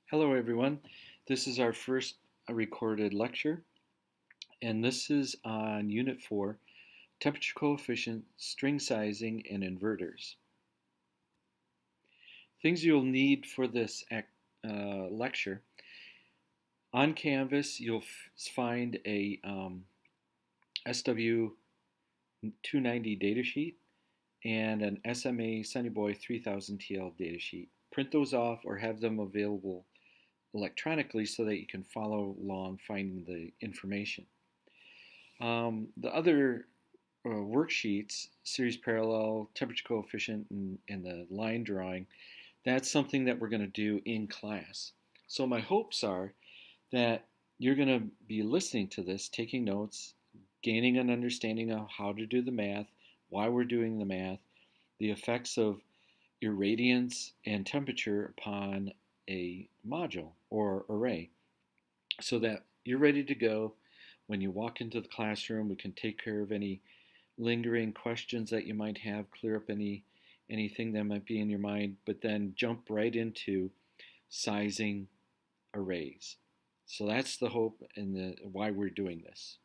Hello everyone, this is our first recorded lecture, and this is on Unit 4, Temperature Coefficient, String Sizing, and Inverters. Things you'll need for this lecture. On Canvas, you'll find a SW290 datasheet and an SMA Sunnyboy 3000 TL datasheet. Print those off or have them available electronically so that you can follow along finding the information. The other worksheets, series parallel, temperature coefficient, and the line drawing, that's something that we're going to do in class. So my hopes are that you're going to be listening to this, taking notes, gaining an understanding of how to do the math, why we're doing the math, the effects of irradiance and temperature upon a module or array, so that you're ready to go. When you walk into the classroom, we can take care of any lingering questions that you might have, clear up anything that might be in your mind, but then jump right into sizing arrays. So that's the hope and why we're doing this.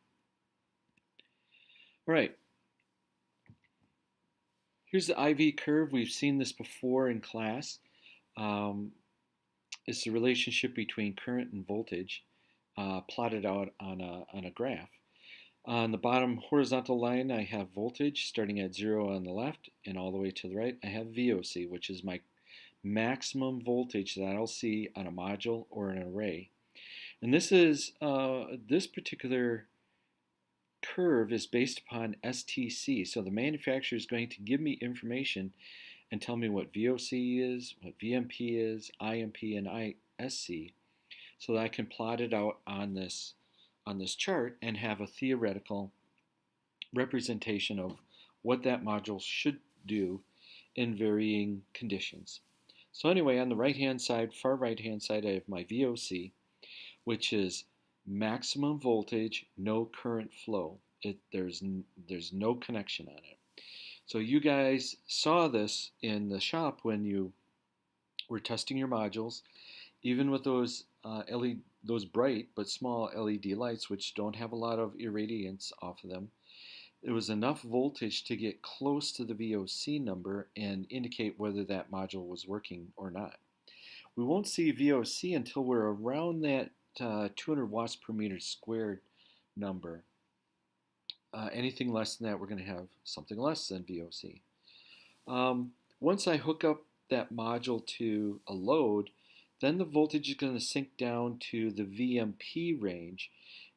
All right. Here's the IV curve. We've seen this before in class. It's the relationship between current and voltage plotted out on a graph. On the bottom horizontal line, I have voltage starting at 0 on the left, and all the way to the right, I have VOC, which is my maximum voltage that I'll see on a module or an array. And this particular curve is based upon STC. So the manufacturer is going to give me information and tell me what VOC is, what VMP is, IMP, and ISC, so that I can plot it out on this chart and have a theoretical representation of what that module should do in varying conditions. So anyway, on the right-hand side, far right-hand side, I have my VOC, which is maximum voltage, no current flow. There's no connection on it. So you guys saw this in the shop when you were testing your modules, even with those those bright but small LED lights, which don't have a lot of irradiance off of them. It was enough voltage to get close to the VOC number and indicate whether that module was working or not. We won't see VOC until we're around that 200 watts per meter squared number. Anything less than that, we're going to have something less than VOC. Once I hook up that module to a load, then the voltage is going to sink down to the VMP range,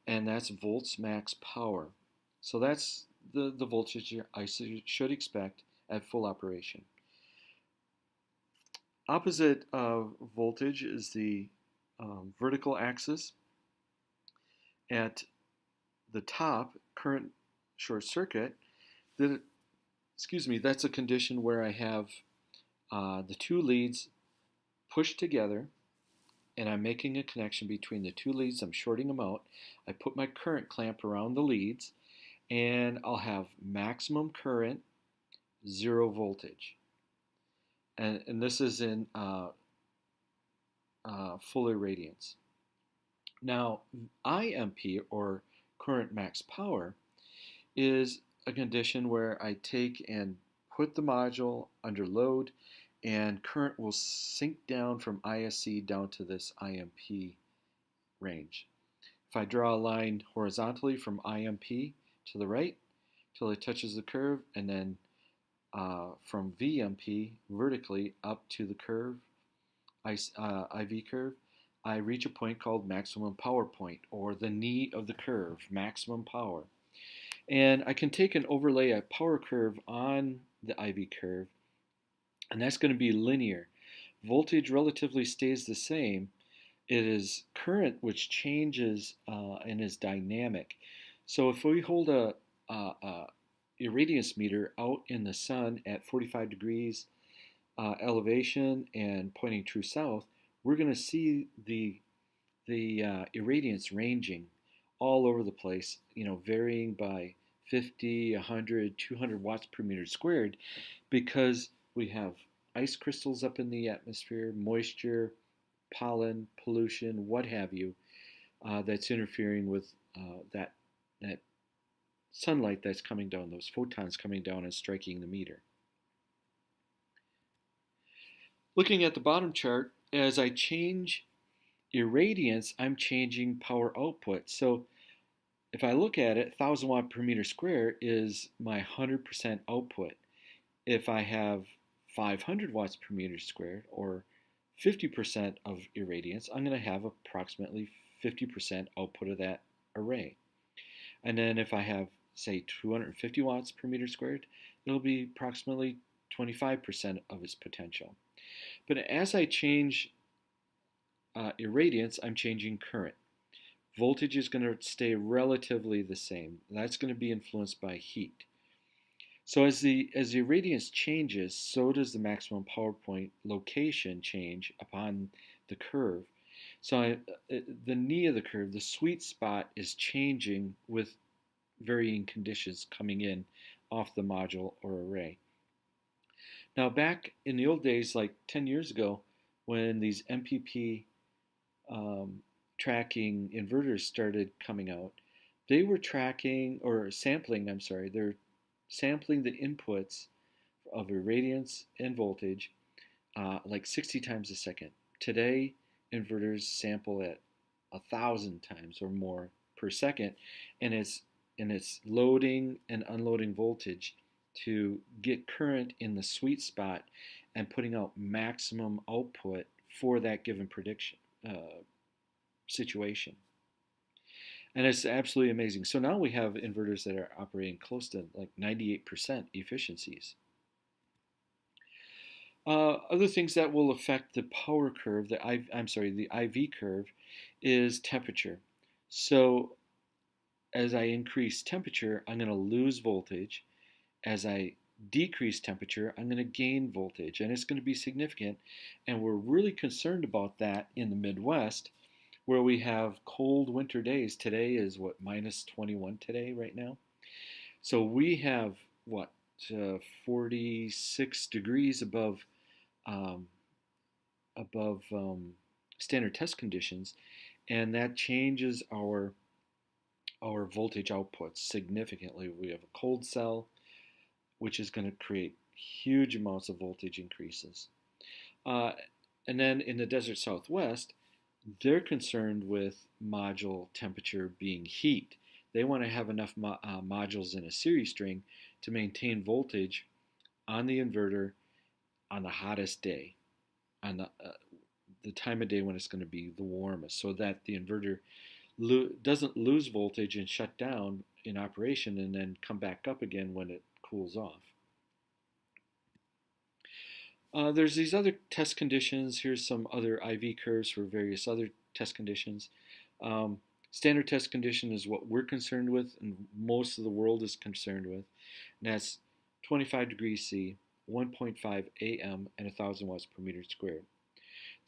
and that's volts max power. So that's the voltage I should expect at full operation. Opposite of voltage is the vertical axis. At the top, current short circuit, that's a condition where I have the two leads pushed together, and I'm making a connection between the two leads. I'm shorting them out. I put my current clamp around the leads, and I'll have maximum current, 0 voltage. And this is in full irradiance. Now, IMP, or current max power, is a condition where I take and put the module under load, and current will sink down from ISC down to this IMP range. If I draw a line horizontally from IMP to the right till it touches the curve, and then from VMP vertically up to the curve, IV curve, I reach a point called maximum power point, or the knee of the curve, maximum power. And I can take and overlay a power curve on the IV curve, and that's going to be linear. Voltage relatively stays the same. It is current which changes and is dynamic. So if we hold a irradiance meter out in the sun at 45 degrees elevation and pointing true south, we're going to see the irradiance ranging all over the place, varying by 50, 100, 200 watts per meter squared, because we have ice crystals up in the atmosphere, moisture, pollen, pollution, what have you, that's interfering with that sunlight that's coming down, those photons coming down and striking the meter. Looking at the bottom chart, as I change irradiance, I'm changing power output. So if I look at it, 1000 watt per meter square is my 100% output. If I have 500 watts per meter squared, or 50% of irradiance, I'm going to have approximately 50% output of that array. And then if I have, say, 250 watts per meter squared, it'll be approximately 25% of its potential. But as I change irradiance, I'm changing current. Voltage is going to stay relatively the same. That's going to be influenced by heat. So as the irradiance changes, so does the maximum power point location change upon the curve. So the knee of the curve, the sweet spot, is changing with varying conditions coming in off the module or array. Now back in the old days, like 10 years ago, when these MPP tracking inverters started coming out, they were tracking, or sampling, I'm sorry, they're sampling the inputs of irradiance and voltage like 60 times a second. Today, inverters sample at 1,000 times or more per second, and it's loading and unloading voltage to get current in the sweet spot and putting out maximum output for that given prediction situation. And it's absolutely amazing. So now we have inverters that are operating close to like 98% efficiencies. Other things that will affect the power curve, the IV curve, is temperature. So as I increase temperature, I'm going to lose voltage. As I decrease temperature, I'm going to gain voltage, and it's going to be significant. And we're really concerned about that in the Midwest, where we have cold winter days. Today is what, minus 21 today right now. So we have what, 46 degrees above standard test conditions, and that changes our voltage outputs significantly. We have a cold cell, which is going to create huge amounts of voltage increases. And then in the desert Southwest, they're concerned with module temperature being heat. They want to have enough modules in a series string to maintain voltage on the inverter on the hottest day, on the time of day when it's going to be the warmest, so that the inverter doesn't lose voltage and shut down in operation and then come back up again when it cools off. There's these other test conditions. Here's some other IV curves for various other test conditions. Standard test condition is what we're concerned with and most of the world is concerned with. And that's 25 degrees C, 1.5 AM, and 1,000 watts per meter squared.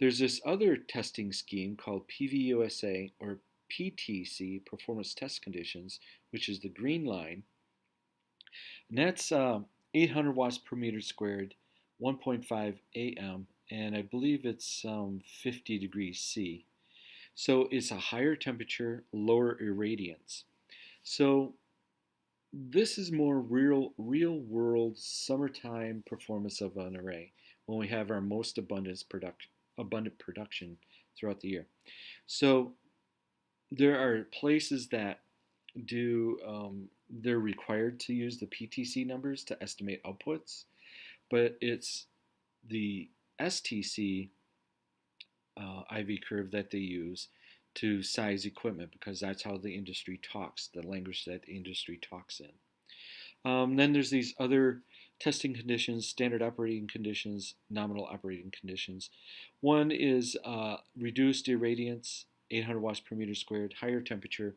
There's this other testing scheme called PVUSA, or PTC, Performance Test Conditions, which is the green line. And that's 800 watts per meter squared, 1.5 AM, and I believe it's 50 degrees C. So it's a higher temperature, lower irradiance. So this is more real world summertime performance of an array when we have our most abundant production throughout the year. So there are places that they're required to use the PTC numbers to estimate outputs, but it's the STC IV curve that they use to size equipment, because that's how the industry talks, the language that the industry talks in. Then there's these other testing conditions, standard operating conditions, nominal operating conditions. One is reduced irradiance, 800 watts per meter squared, higher temperature.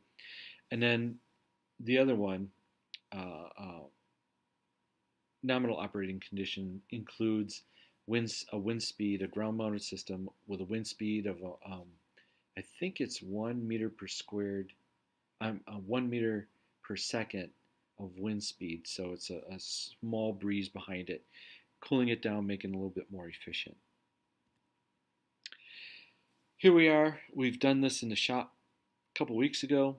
And then the other one, nominal operating condition, includes a wind speed, a ground-mounted system with a wind speed of, I think it's 1 meter per squared, 1 meter per second of wind speed. So it's a small breeze behind it, cooling it down, making it a little bit more efficient. Here we are. We've done this in the shop a couple weeks ago.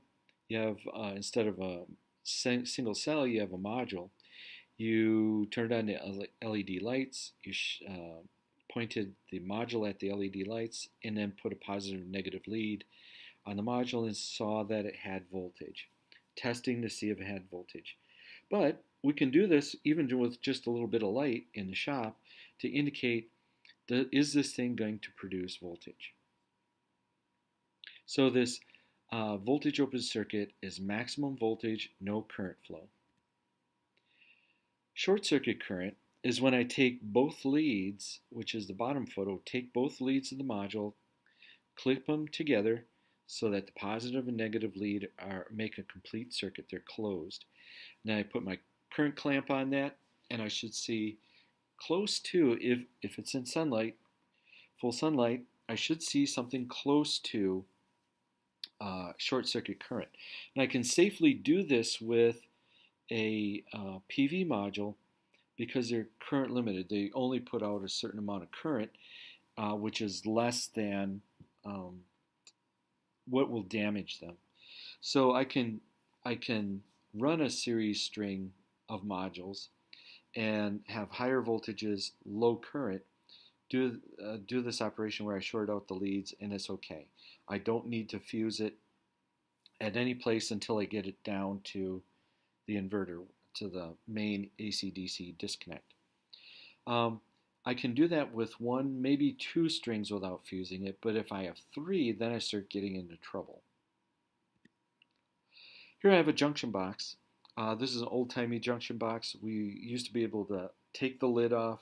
You have, instead of a single cell, you have a module. You turned on the LED lights, you pointed the module at the LED lights, and then put a positive and negative lead on the module and saw that it had voltage. Testing to see if it had voltage. But we can do this even with just a little bit of light in the shop to indicate, is this thing going to produce voltage? So this voltage open circuit is maximum voltage, no current flow. Short circuit current is when I take both leads, which is the bottom photo, take both leads of the module, clip them together so that the positive and negative lead make a complete circuit. They're closed. Now I put my current clamp on that, and I should see close to, if it's in sunlight, full sunlight, I should see something close to short circuit current. And I can safely do this with a PV module because they're current limited. They only put out a certain amount of current, which is less than what will damage them. So I can run a series string of modules and have higher voltages, low current, do this operation where I short out the leads, and it's okay. I don't need to fuse it at any place until I get it down to the inverter, to the main AC-DC disconnect. I can do that with one, maybe two strings without fusing it, but if I have three, then I start getting into trouble. Here I have a junction box. This is an old-timey junction box. We used to be able to take the lid off,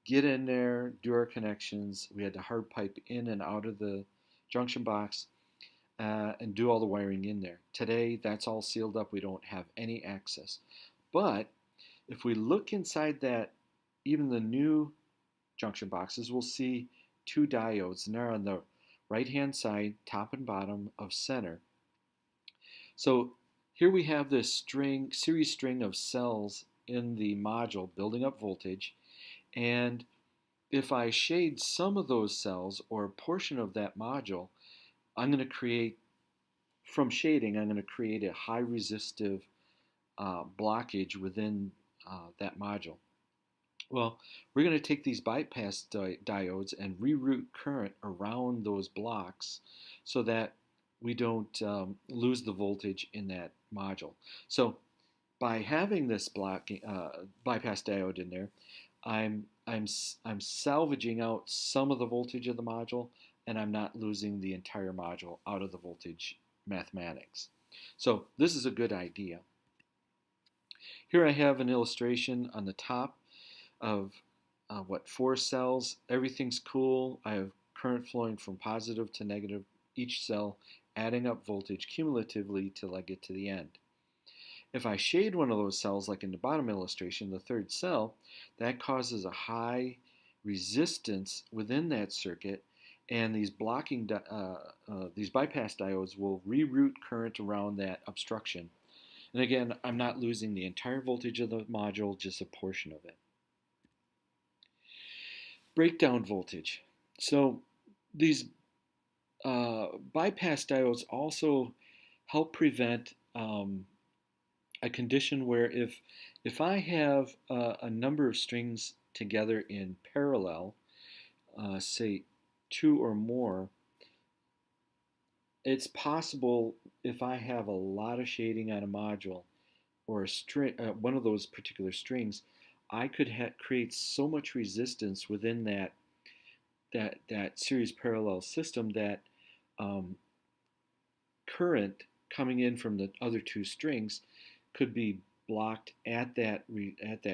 get in there, do our connections. We had to hard pipe in and out of the junction box and do all the wiring in there. Today, that's all sealed up. We don't have any access. But if we look inside that, even the new junction boxes, we'll see two diodes, and they're on the right-hand side, top and bottom of center. So here we have this series string of cells in the module building up voltage, and if I shade some of those cells or a portion of that module, I'm going to create, from shading, I'm going to create a high resistive blockage within that module. Well, we're going to take these bypass diodes and reroute current around those blocks so that we don't lose the voltage in that module. So by having this bypass diode in there, I'm salvaging out some of the voltage of the module, and I'm not losing the entire module out of the voltage mathematics. So this is a good idea. Here I have an illustration on the top of 4 cells. Everything's cool. I have current flowing from positive to negative each cell, adding up voltage cumulatively till I get to the end. If I shade one of those cells, like in the bottom illustration, the third cell, that causes a high resistance within that circuit, and these these bypass diodes will reroute current around that obstruction. And again, I'm not losing the entire voltage of the module, just a portion of it. Breakdown voltage. So these bypass diodes also help prevent a condition where if I have a number of strings together in parallel, say 2 or more, it's possible if I have a lot of shading on a module or a string, one of those particular strings, I could create so much resistance within that series parallel system that current coming in from the other 2 strings could be blocked at that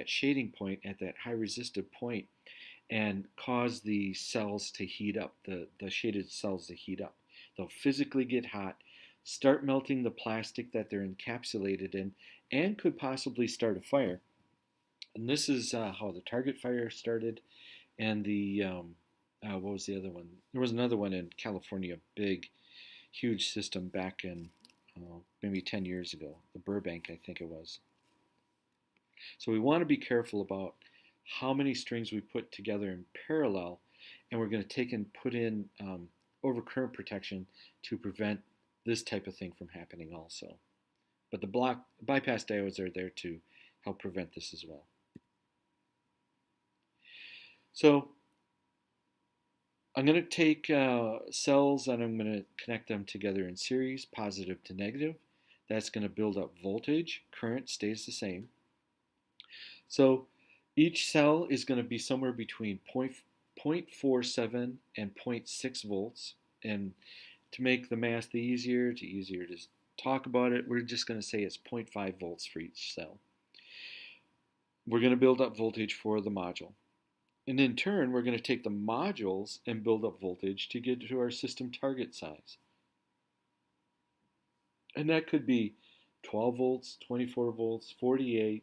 shading point, at that high resistive point, and cause the cells to heat up, the shaded cells to heat up. They'll physically get hot, start melting the plastic that they're encapsulated in, and could possibly start a fire. And this is how the Target fire started, and the what was the other one? There was another one in California, big, huge system back in maybe 10 years ago. The Burbank, I think it was. So we want to be careful about how many strings we put together in parallel, and we're going to take and put in, overcurrent protection to prevent this type of thing from happening also. But the bypass diodes are there to help prevent this as well. So I'm going to take cells and I'm going to connect them together in series, positive to negative. That's going to build up voltage. Current stays the same. So each cell is going to be somewhere between 0.47 and 0.6 volts. And to make the math easier to talk about it, we're just going to say it's 0.5 volts for each cell. We're going to build up voltage for the module. And in turn, we're going to take the modules and build up voltage to get to our system target size. And that could be 12 volts, 24 volts, 48,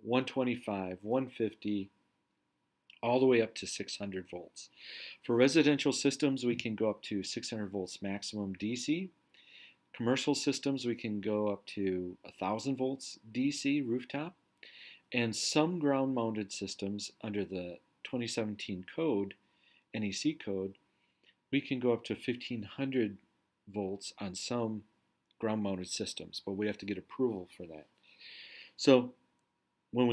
125, 150, all the way up to 600 volts. For residential systems, we can go up to 600 volts maximum DC. Commercial systems, we can go up to 1,000 volts DC rooftop. And some ground-mounted systems under the 2017 code, NEC code, we can go up to 1,500 volts on some ground-mounted systems, but we have to get approval for that. So what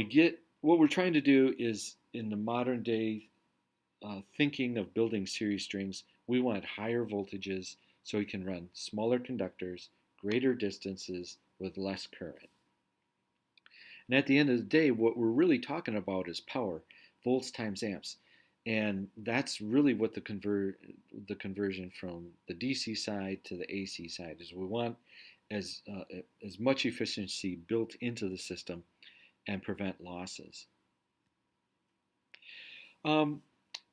we're trying to do is, in the modern day thinking of building series strings, we want higher voltages so we can run smaller conductors, greater distances with less current. And at the end of the day, what we're really talking about is power, volts times amps. And that's really what the conversion from the DC side to the AC side is. We want as much efficiency built into the system and prevent losses.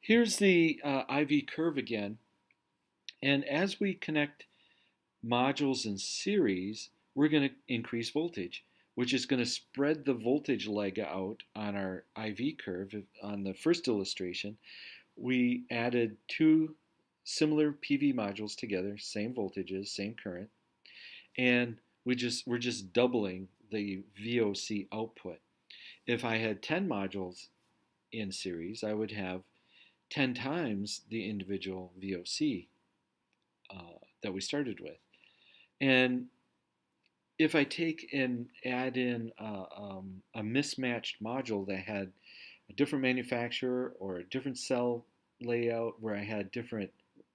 Here's the IV curve again. And as we connect modules in series, we're going to increase voltage, which is going to spread the voltage leg out on our IV curve. On the first illustration, we added two similar PV modules together, same voltages, same current, and we're just doubling the VOC output. If I had 10 modules in series, I would have 10 times the individual VOC that we started with. And if I take and add in a mismatched module that had a different manufacturer or a different cell layout where I had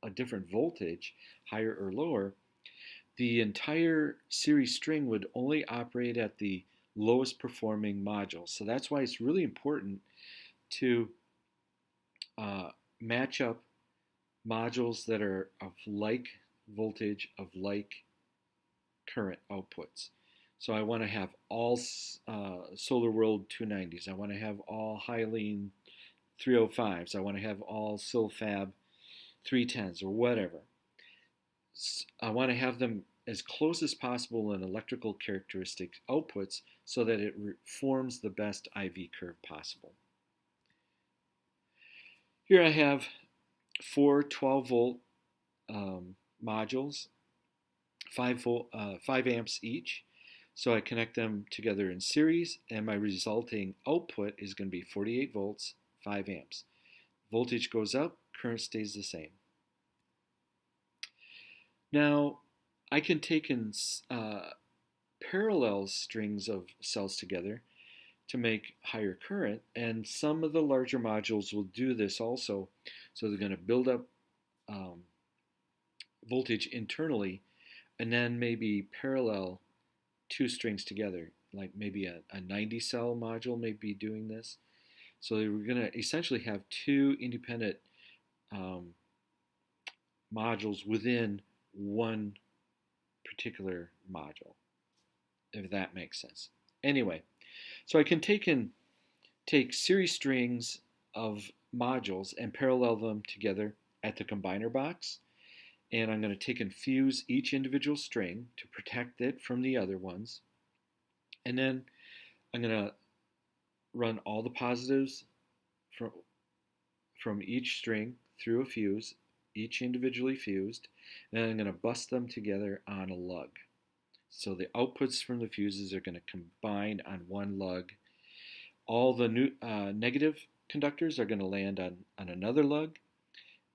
a different voltage, higher or lower, the entire series string would only operate at the lowest performing module. So that's why it's really important to match up modules that are of like voltage, of like current outputs. So I want to have all SolarWorld 290s. I want to have all Hylene 305s. I want to have all Silfab 310s or whatever. I want to have them as close as possible in electrical characteristic outputs so that it forms the best IV curve possible. Here I have four 12-volt modules, 5 amps each. So I connect them together in series, and my resulting output is going to be 48 volts, 5 amps. Voltage goes up, current stays the same. Now, I can take in parallel strings of cells together to make higher current, and some of the larger modules will do this also. So they're going to build up voltage internally, and then maybe parallel two strings together, like maybe a 90 cell module may be doing this. So we're going to essentially have two independent modules within one particular module, if that makes sense. Anyway, so I can take series strings of modules and parallel them together at the combiner box. And I'm going to take and fuse each individual string to protect it from the other ones. And then I'm going to run all the positives from each string through a fuse, each individually fused. And then I'm going to bus them together on a lug. So the outputs from the fuses are going to combine on one lug. All the negative conductors are going to land on another lug.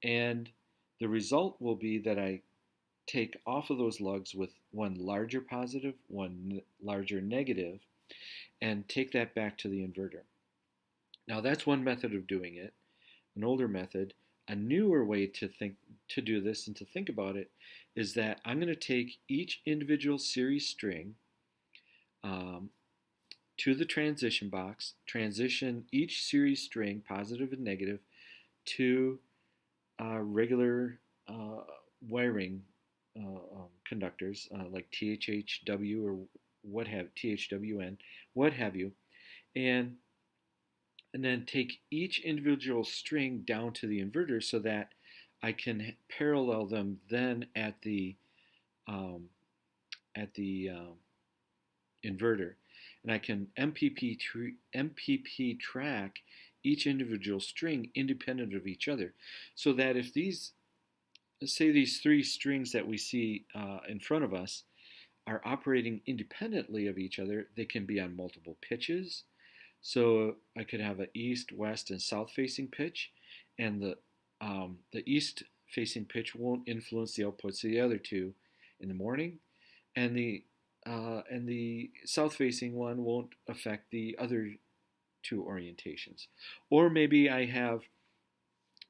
And The result will be that I take off of those lugs with one larger positive, one larger negative, and take that back to the inverter. Now that's one method of doing it, an older method. A newer way to do this and to think about it is that I'm going to take each individual series string um, to the transition box, transition each series string, positive and negative, to regular wiring conductors like THHW or THWN, what have you, and and then take each individual string down to the inverter so that I can parallel them then um, at the inverter, and I can MPP track each individual string independent of each other, so that if these, say these three strings that we see in front of us are operating independently of each other, they can be on multiple pitches. So I could have an east, west, and south facing pitch, and the east facing pitch won't influence the outputs of the other two in the morning, and the south facing one won't affect the other two orientations. Or maybe I have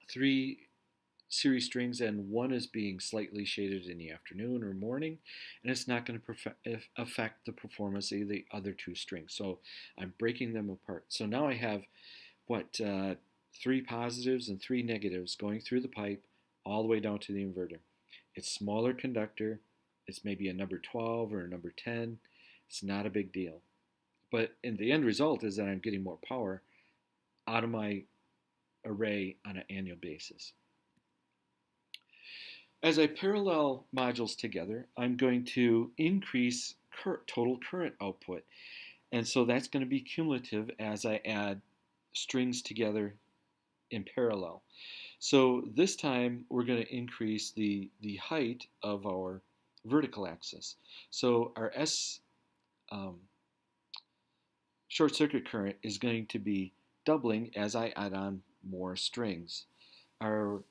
three series strings and one is being slightly shaded in the afternoon or morning, and it's not going to affect the performance of the other two strings. So I'm breaking them apart. So now I have what, three positives and three negatives going through the pipe all the way down to the inverter. It's smaller conductor. It's maybe a number 12 or a number 10. It's not a big deal. But in the end result is that I'm getting more power out of my array on an annual basis. As I parallel modules together, I'm going to increase total current output. And so that's going to be cumulative as I add strings together in parallel. So this time we're going to increase the height of our vertical axis. So our short circuit current is going to be doubling as I add on more strings. Our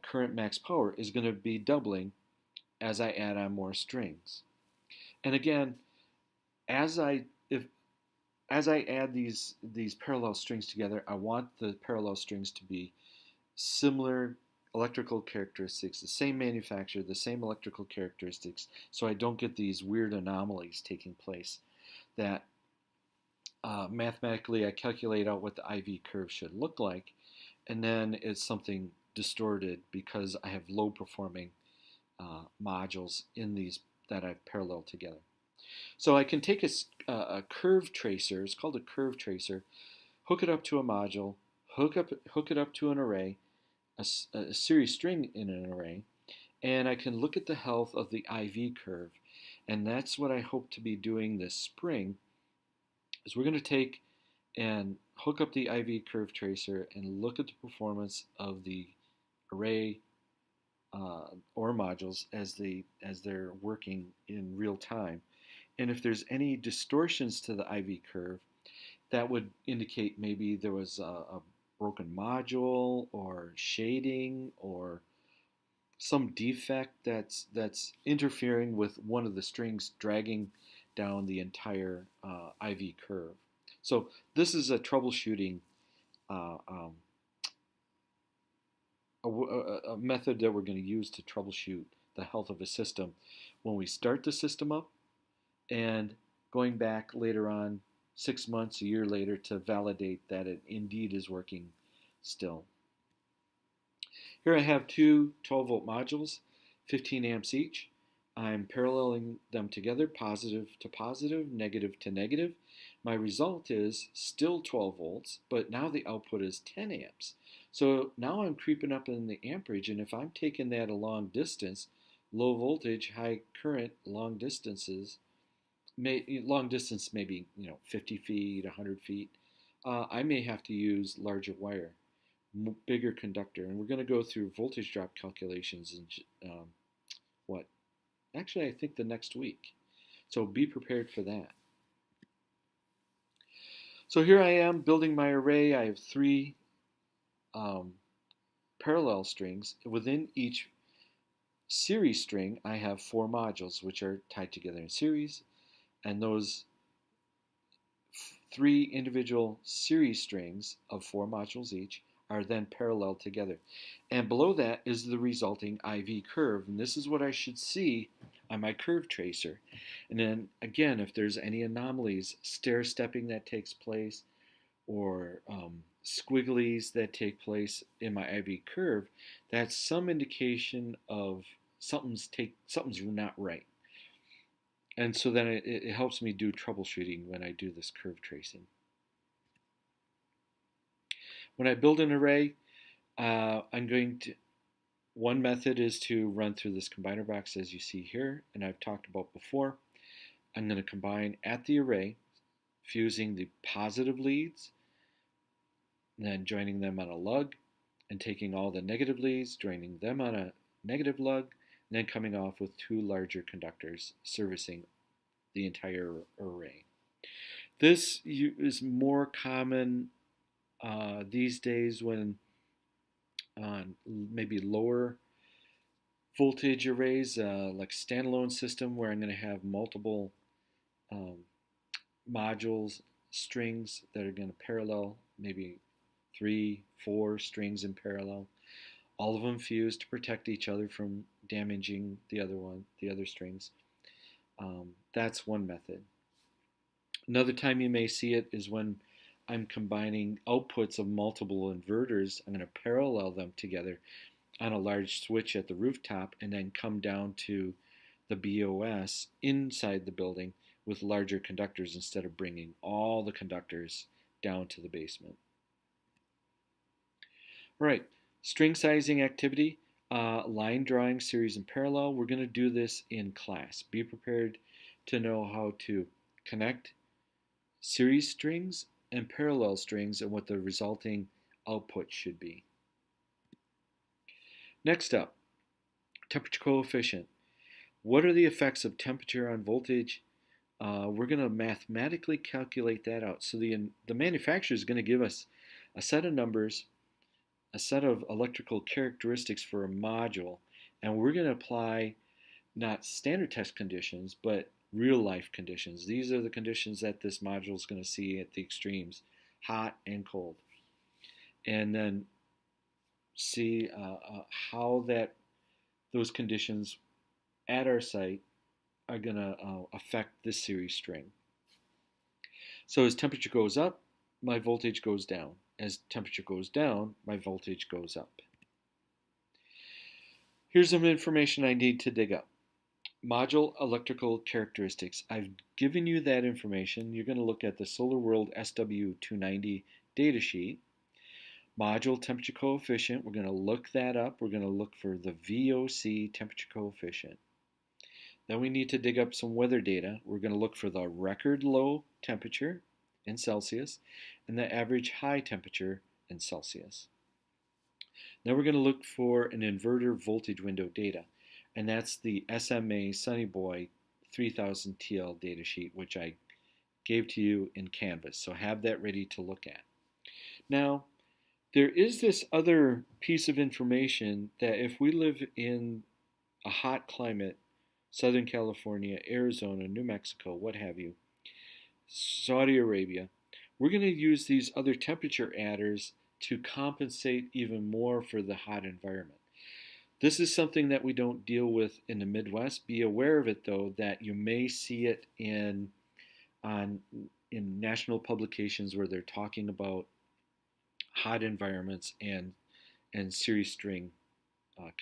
current max power is going to be doubling as I add on more strings. And again, as I add these parallel strings together, I want the parallel strings to be similar electrical characteristics, the same manufacturer, the same electrical characteristics, so I don't get these weird anomalies taking place that mathematically I calculate out what the IV curve should look like, and then it's something distorted because I have low performing modules in these that I've paralleled together. So I can take a curve tracer, it's called a curve tracer, hook it up to a module, hook it up to an array, a series string in an array, and I can look at the health of the IV curve. And that's what I hope to be doing this spring, is we're going to take and hook up the IV curve tracer and look at the performance of the array or modules as they're working in real time. And if there's any distortions to the IV curve, that would indicate maybe there was a broken module or shading or some defect that's interfering with one of the strings dragging down the entire IV curve. So this is a troubleshooting a method that we're going to use to troubleshoot the health of a system when we start the system up, and going back later on 6 months, a year later, to validate that it indeed is working still. Here I have two 12-volt modules, 15 amps each. I'm paralleling them together, positive to positive, negative to negative. My result is still 12 volts, but now the output is 10 amps. So now I'm creeping up in the amperage, and if I'm taking that a long distance, low voltage, high current, long distance maybe 50 feet, 100 feet, I may have to use larger wire, bigger conductor, and we're going to go through voltage drop calculations in actually I think the next week. So be prepared for that. So here I am building my array. I have three parallel strings. Within each series string, I have 4 modules which are tied together in series, and those 3 individual series strings of 4 modules each are then parallel together. And below that is the resulting IV curve, and this is what I should see on my curve tracer. And then again, if there's any anomalies, stair-stepping that takes place, or squigglies that take place in my IV curve, that's some indication of something's not right. And so then it helps me do troubleshooting when I do this curve tracing. When I build an array, one method is to run through this combiner box as you see here, and I've talked about before. I'm going to combine at the array, fusing the positive leads, and then joining them on a lug, and taking all the negative leads, joining them on a negative lug, and then coming off with 2 larger conductors servicing the entire array. This is more common these days when on maybe lower voltage arrays, like standalone system where I'm going to have multiple modules, strings that are going to parallel, maybe 3, 4 strings in parallel, all of them fused to protect each other from damaging the other strings. That's one method. Another time you may see it is when I'm combining outputs of multiple inverters. I'm going to parallel them together on a large switch at the rooftop and then come down to the BOS inside the building with larger conductors instead of bringing all the conductors down to the basement. All right, string sizing activity, line drawing, series and parallel. We're going to do this in class. Be prepared to know how to connect series strings and parallel strings and what the resulting output should be. Next up, temperature coefficient. What are the effects of temperature on voltage? We're going to mathematically calculate that out. So the manufacturer is going to give us a set of numbers, a set of electrical characteristics for a module, and we're going to apply not standard test conditions, but real life conditions. These are the conditions that this module is going to see at the extremes, hot and cold. And then see how those conditions at our site are going to affect this series string. So as temperature goes up, my voltage goes down. As temperature goes down, my voltage goes up. Here's some information I need to dig up. Module electrical characteristics. I've given you that information. You're going to look at the SolarWorld SW290 datasheet. Module temperature coefficient, we're going to look that up. We're going to look for the VOC temperature coefficient. Then we need to dig up some weather data. We're going to look for the record low temperature in Celsius and the average high temperature in Celsius. Now we're going to look for an inverter voltage window data, and that's the SMA Sunny Boy 3000 TL datasheet, which I gave to you in Canvas. So have that ready to look at. Now, there is this other piece of information that if we live in a hot climate, Southern California, Arizona, New Mexico, what have you, Saudi Arabia, we're going to use these other temperature adders to compensate even more for the hot environment. This is something that we don't deal with in the Midwest. Be aware of it, though, that you may see it in national publications where they're talking about hot environments and series string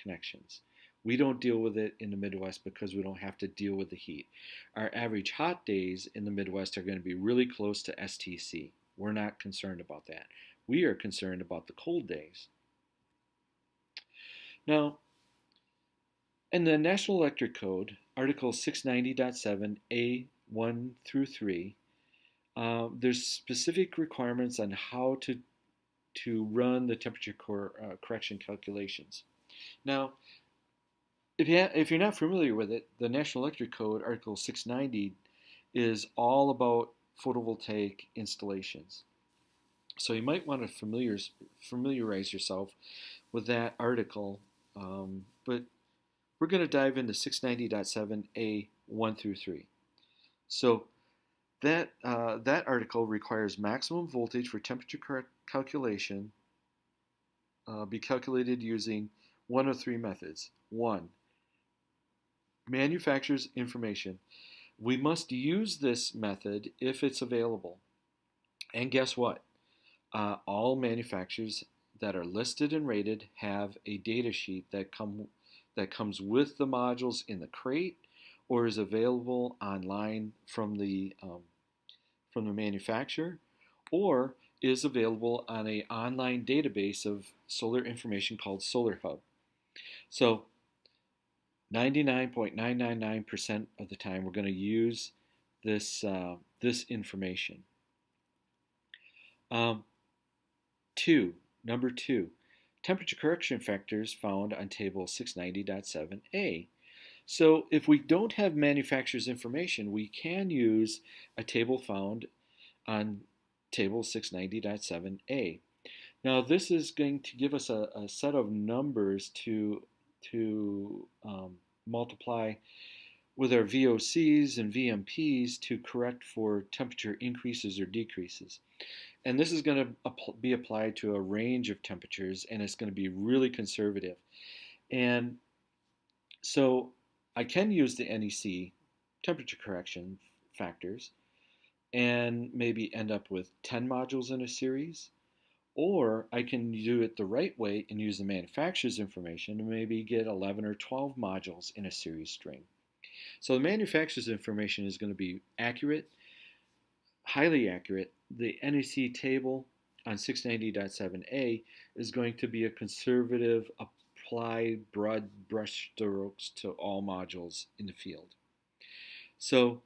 connections. We don't deal with it in the Midwest because we don't have to deal with the heat. Our average hot days in the Midwest are going to be really close to STC. We're not concerned about that. We are concerned about the cold days. Now, in the National Electric Code, Article 690.7 A1 through 3, there's specific requirements on how to run the temperature correction calculations. Now, if you're not familiar with it, the National Electric Code, Article 690, is all about photovoltaic installations. So you might want to familiarize yourself with that article, but we're going to dive into 690.7a 1 through 3. So that article requires maximum voltage for temperature calculation be calculated using one of three methods. One, manufacturer's information. We must use this method if it's available. And guess what? All manufacturers that are listed and rated have a data sheet that comes with the modules in the crate or is available online from the manufacturer, or is available on an online database of solar information called Solar Hub. So 99.999% of the time we're going to use this information. Number two, temperature correction factors found on table 690.7a. So if we don't have manufacturer's information, we can use a table found on table 690.7a. Now this is going to give us a set of numbers to multiply with our VOCs and VMPs to correct for temperature increases or decreases. And this is going to be applied to a range of temperatures, and it's going to be really conservative. And so I can use the NEC temperature correction factors and maybe end up with 10 modules in a series, or I can do it the right way and use the manufacturer's information and maybe get 11 or 12 modules in a series string. So the manufacturer's information is going to be accurate, highly accurate. The NEC table on 690.7a is going to be a conservative, apply broad brush strokes to all modules in the field. So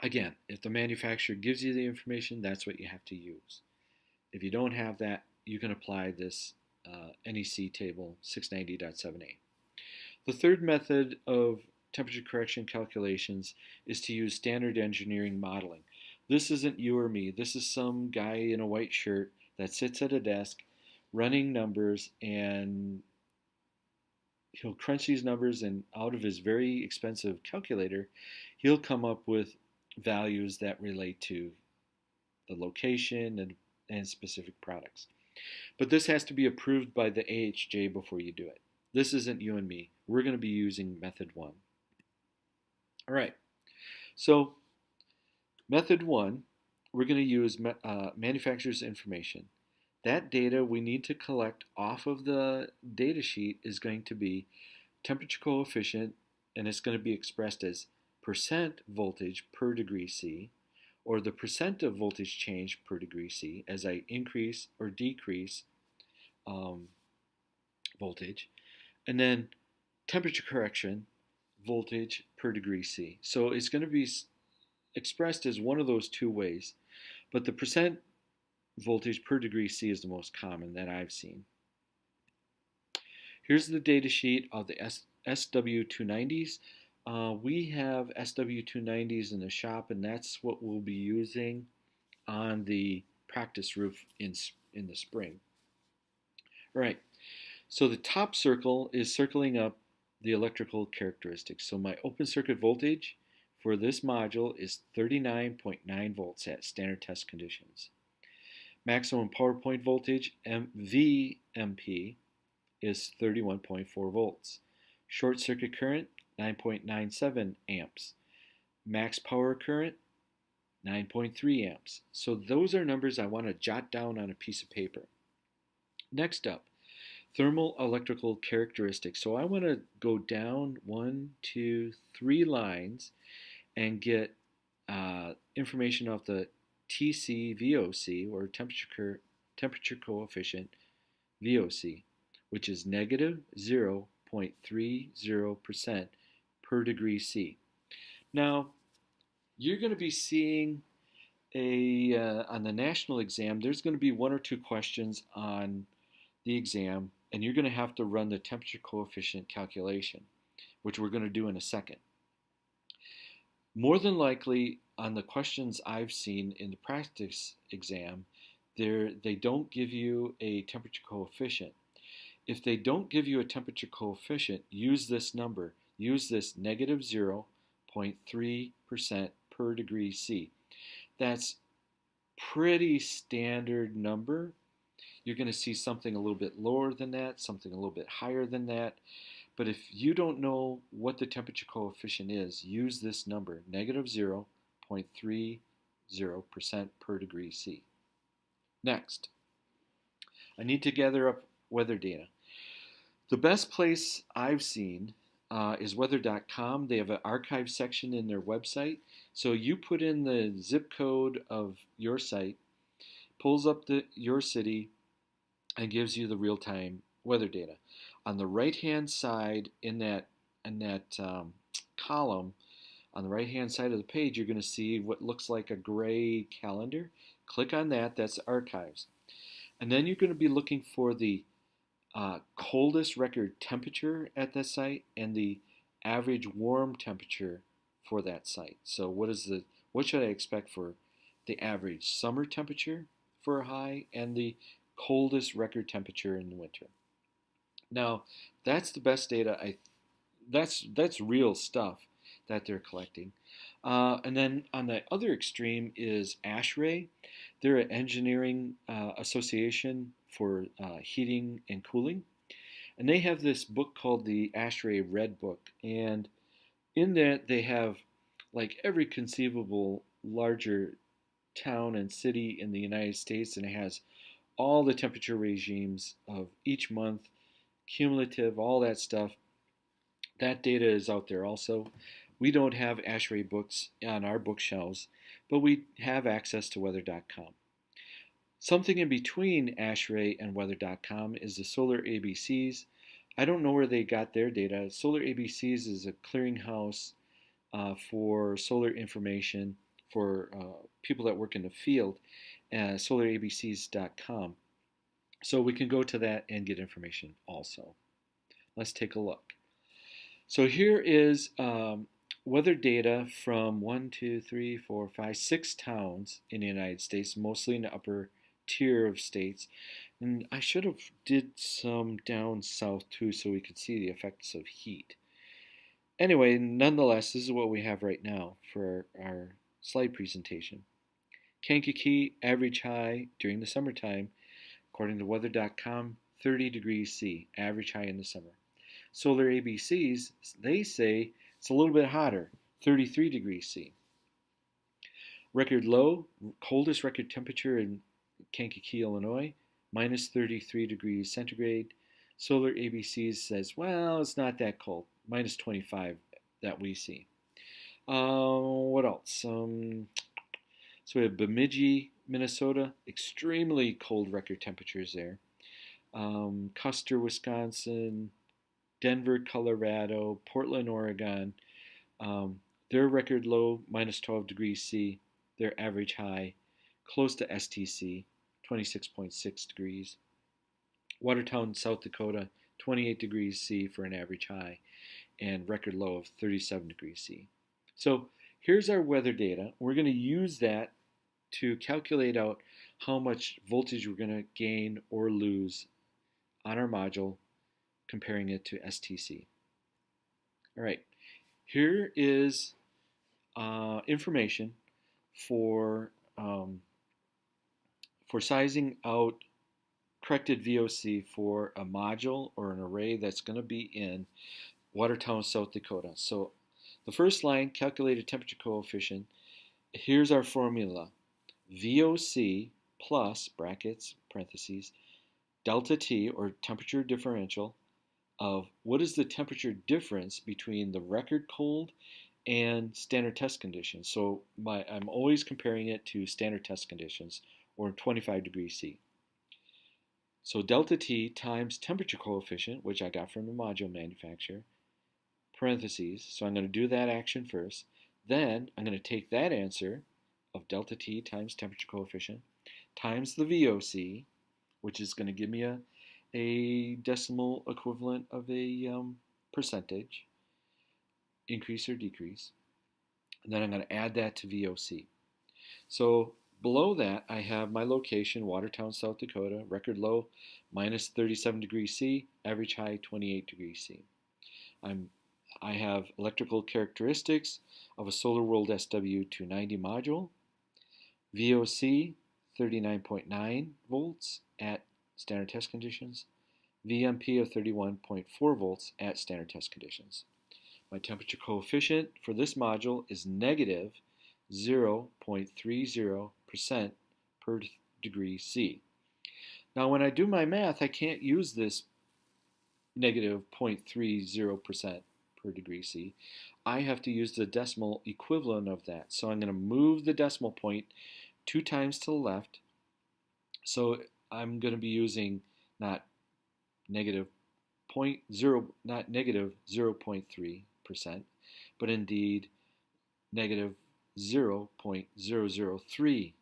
again, if the manufacturer gives you the information, that's what you have to use. If you don't have that, you can apply this NEC table 690.7a. The third method of temperature correction calculations is to use standard engineering modeling. This isn't you or me. This is some guy in a white shirt that sits at a desk running numbers, and he'll crunch these numbers, and out of his very expensive calculator, he'll come up with values that relate to the location and specific products. But this has to be approved by the AHJ before you do it. This isn't you and me. We're going to be using method one. All right. So method one, we're going to use manufacturer's information. That data we need to collect off of the data sheet is going to be temperature coefficient, and it's going to be expressed as percent voltage per degree C, or the percent of voltage change per degree C as I increase or decrease voltage, and then temperature correction voltage per degree C. So it's going to be expressed as one of those two ways, but the percent voltage per degree C is the most common that I've seen. Here's the data sheet of the SW290s. We have SW290s in the shop, and that's what we'll be using on the practice roof in the spring. All right, so the top circle is circling up the electrical characteristics. So my open circuit voltage for this module is 39.9 volts at standard test conditions. Maximum power point voltage, VMP, is 31.4 volts. Short circuit current, 9.97 amps. Max power current, 9.3 amps. So those are numbers I want to jot down on a piece of paper. Next up, thermal electrical characteristics. So I want to go down 1, 2, 3 lines and get information off the TC VOC, or temperature coefficient VOC, which is negative 0.30% per degree C. Now, you're going to be seeing on the national exam, there's going to be 1 or 2 questions on the exam, and you're going to have to run the temperature coefficient calculation, which we're going to do in a second. More than likely, on the questions I've seen in the practice exam, they don't give you a temperature coefficient. If they don't give you a temperature coefficient, use this number. Use this negative 0.3% per degree C. That's pretty standard number. You're going to see something a little bit lower than that, something a little bit higher than that. But if you don't know what the temperature coefficient is, use this number, negative 0.30% per degree C. Next, I need to gather up weather data. The best place I've seen is weather.com. They have an archive section in their website. So you put in the zip code of your site, pulls up your city, and gives you the real-time weather data. On the right-hand side in that column, on the right-hand side of the page, you're going to see what looks like a gray calendar. Click on that. That's archives. And then you're going to be looking for the coldest record temperature at that site and the average warm temperature for that site. So what should I expect for the average summer temperature for a high and the coldest record temperature in the winter? Now, that's the best data. That's real stuff that they're collecting. And then on the other extreme is ASHRAE. They're an engineering association for heating and cooling. And they have this book called the ASHRAE Red Book. And in that they have like every conceivable larger town and city in the United States, and it has all the temperature regimes of each month, cumulative, all that stuff. That data is out there also. We don't have ASHRAE books on our bookshelves, but we have access to weather.com. Something in between ASHRAE and weather.com is the Solar ABCs. I don't know where they got their data. Solar ABCs is a clearinghouse for solar information for people that work in the field, solarabcs.com. So we can go to that and get information also. Let's take a look. So here is weather data from 6 towns in the United States, mostly in the upper tier of states. And I should have did some down south too so we could see the effects of heat. Anyway, nonetheless, this is what we have right now for our slide presentation. Kankakee average high during the summertime, according to weather.com, 30 degrees C, average high in the summer. Solar ABCs, they say it's a little bit hotter, 33 degrees C. Record low, coldest record temperature in Kankakee, Illinois, minus 33 degrees centigrade. Solar ABCs says, well, it's not that cold, minus 25 that we see. What else? So we have Bemidji, Minnesota, extremely cold record temperatures there. Custer, Wisconsin, Denver, Colorado, Portland, Oregon, their record low, minus 12 degrees C, their average high, close to STC, 26.6 degrees. Watertown, South Dakota, 28 degrees C for an average high, and record low of 37 degrees C. So here's our weather data. We're going to use that to calculate out how much voltage we're going to gain or lose on our module, comparing it to STC. All right, here is information for sizing out corrected VOC for a module or an array that's going to be in Watertown, South Dakota. So the first line, calculated temperature coefficient. Here's our formula. VOC plus, brackets, parentheses, delta T, or temperature differential, of what is the temperature difference between the record cold and standard test conditions. So I'm always comparing it to standard test conditions, or 25 degrees C. So delta T times temperature coefficient, which I got from the module manufacturer, parentheses, so I'm going to do that action first. Then I'm going to take that answer of delta T times temperature coefficient times the VOC, which is going to give me a decimal equivalent of a percentage, increase or decrease. And then I'm going to add that to VOC. So Below that, I have my location, Watertown, South Dakota, record low minus 37 degrees C, average high 28 degrees C. I'm, I have electrical characteristics of a SolarWorld SW290 module, VOC 39.9 volts at standard test conditions, VMP of 31.4 volts at standard test conditions. My temperature coefficient for this module is negative 0.30% per degree C. Now when I do my math, I can't use this negative 0.30% per degree C. I have to use the decimal equivalent of that. So I'm going to move the decimal point 2 times to the left. So I'm going to be using not negative 0.3%, but indeed negative 0.003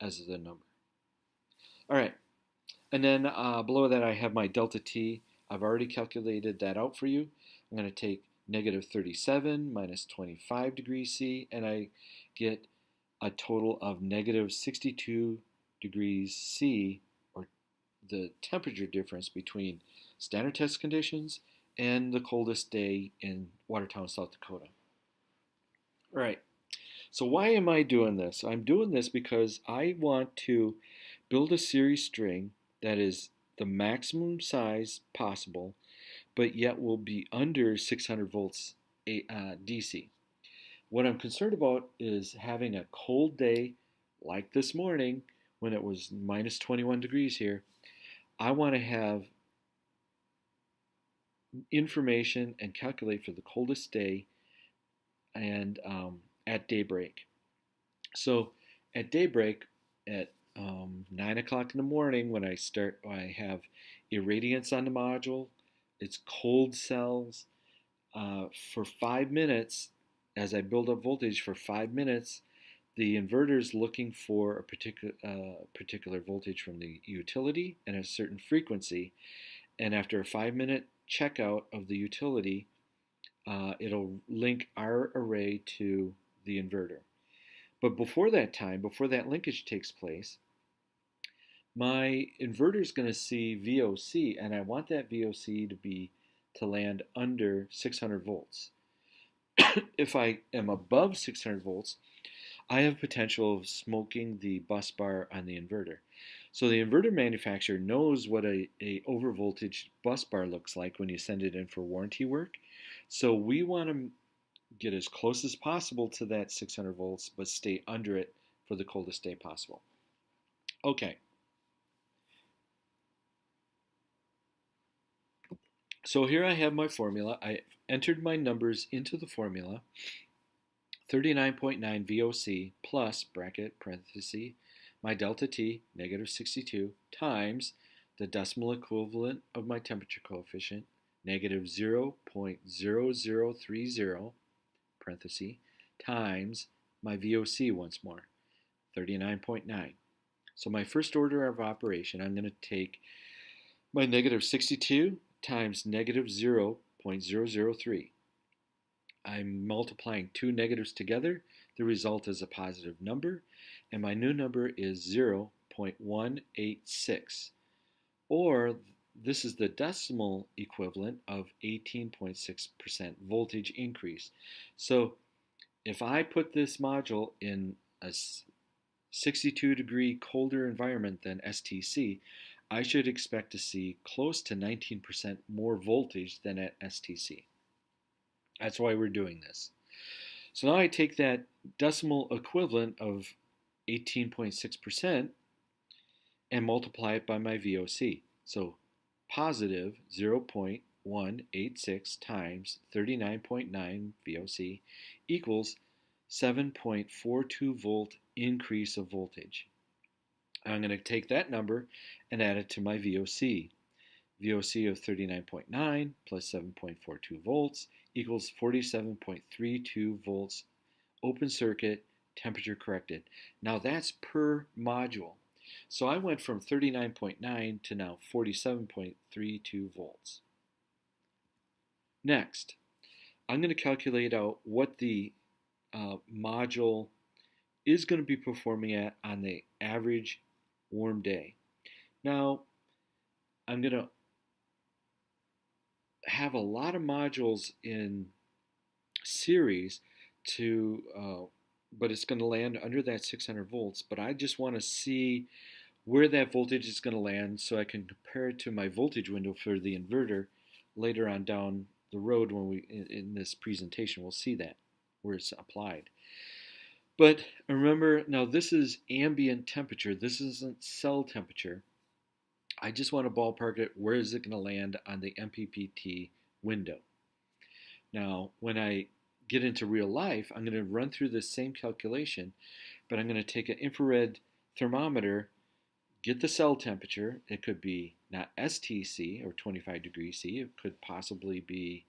as the number. All right, and then below that I have my delta T. I've already calculated that out for you. I'm going to take negative 37 minus 25 degrees C, and I get a total of negative 62 degrees C, or the temperature difference between standard test conditions and the coldest day in Watertown, South Dakota. All right, so why am I doing this? I'm doing this because I want to build a series string that is the maximum size possible, but yet will be under 600 volts DC. What I'm concerned about is having a cold day like this morning when it was minus 21 degrees here. I want to have information and calculate for the coldest day and at daybreak. So at daybreak, at 9 o'clock in the morning, when I have irradiance on the module. It's cold cells. For 5 minutes, as I build up voltage for 5 minutes, the inverter is looking for a particular voltage from the utility and a certain frequency. And after a 5-minute checkout of the utility, it'll link our array to the inverter. But before that time, before that linkage takes place, my inverter is going to see VOC, and I want that VOC to land under 600 volts. If I am above 600 volts, I have potential of smoking the bus bar on the inverter. So the inverter manufacturer knows what a overvoltage bus bar looks like when you send it in for warranty work. So we want to get as close as possible to that 600 volts, but stay under it for the coldest day possible. Okay. So here I have my formula. I entered my numbers into the formula. 39.9 VOC plus bracket parenthesis my delta T negative 62 times the decimal equivalent of my temperature coefficient negative 0.0030 parenthesis times my VOC once more 39.9. So my first order of operation, I'm going to take my negative 62 times negative 0.003. I'm multiplying two negatives together. The result is a positive number, and my new number is 0.186, or this is the decimal equivalent of 18.6% voltage increase. So if I put this module in a 62 degree colder environment than STC, I should expect to see close to 19% more voltage than at STC. That's why we're doing this. So now I take that decimal equivalent of 18.6% and multiply it by my VOC. So positive 0.186 times 39.9 VOC equals 7.42 volt increase of voltage. I'm going to take that number and add it to my VOC. VOC of 39.9 plus 7.42 volts equals 47.32 volts open circuit temperature corrected. Now that's per module. So I went from 39.9 to now 47.32 volts. Next, I'm going to calculate out what the module is going to be performing at on the average warm day. Now, I'm going to have a lot of modules in series but it's going to land under that 600 volts. But I just want to see where that voltage is going to land so I can compare it to my voltage window for the inverter later on down the road when in this presentation we'll see that where it's applied. But remember, now this is ambient temperature. This isn't cell temperature. I just want to ballpark it. Where is it going to land on the MPPT window? Now, when I get into real life, I'm going to run through this same calculation, but I'm going to take an infrared thermometer, get the cell temperature. It could be not STC or 25 degrees C. It could possibly be,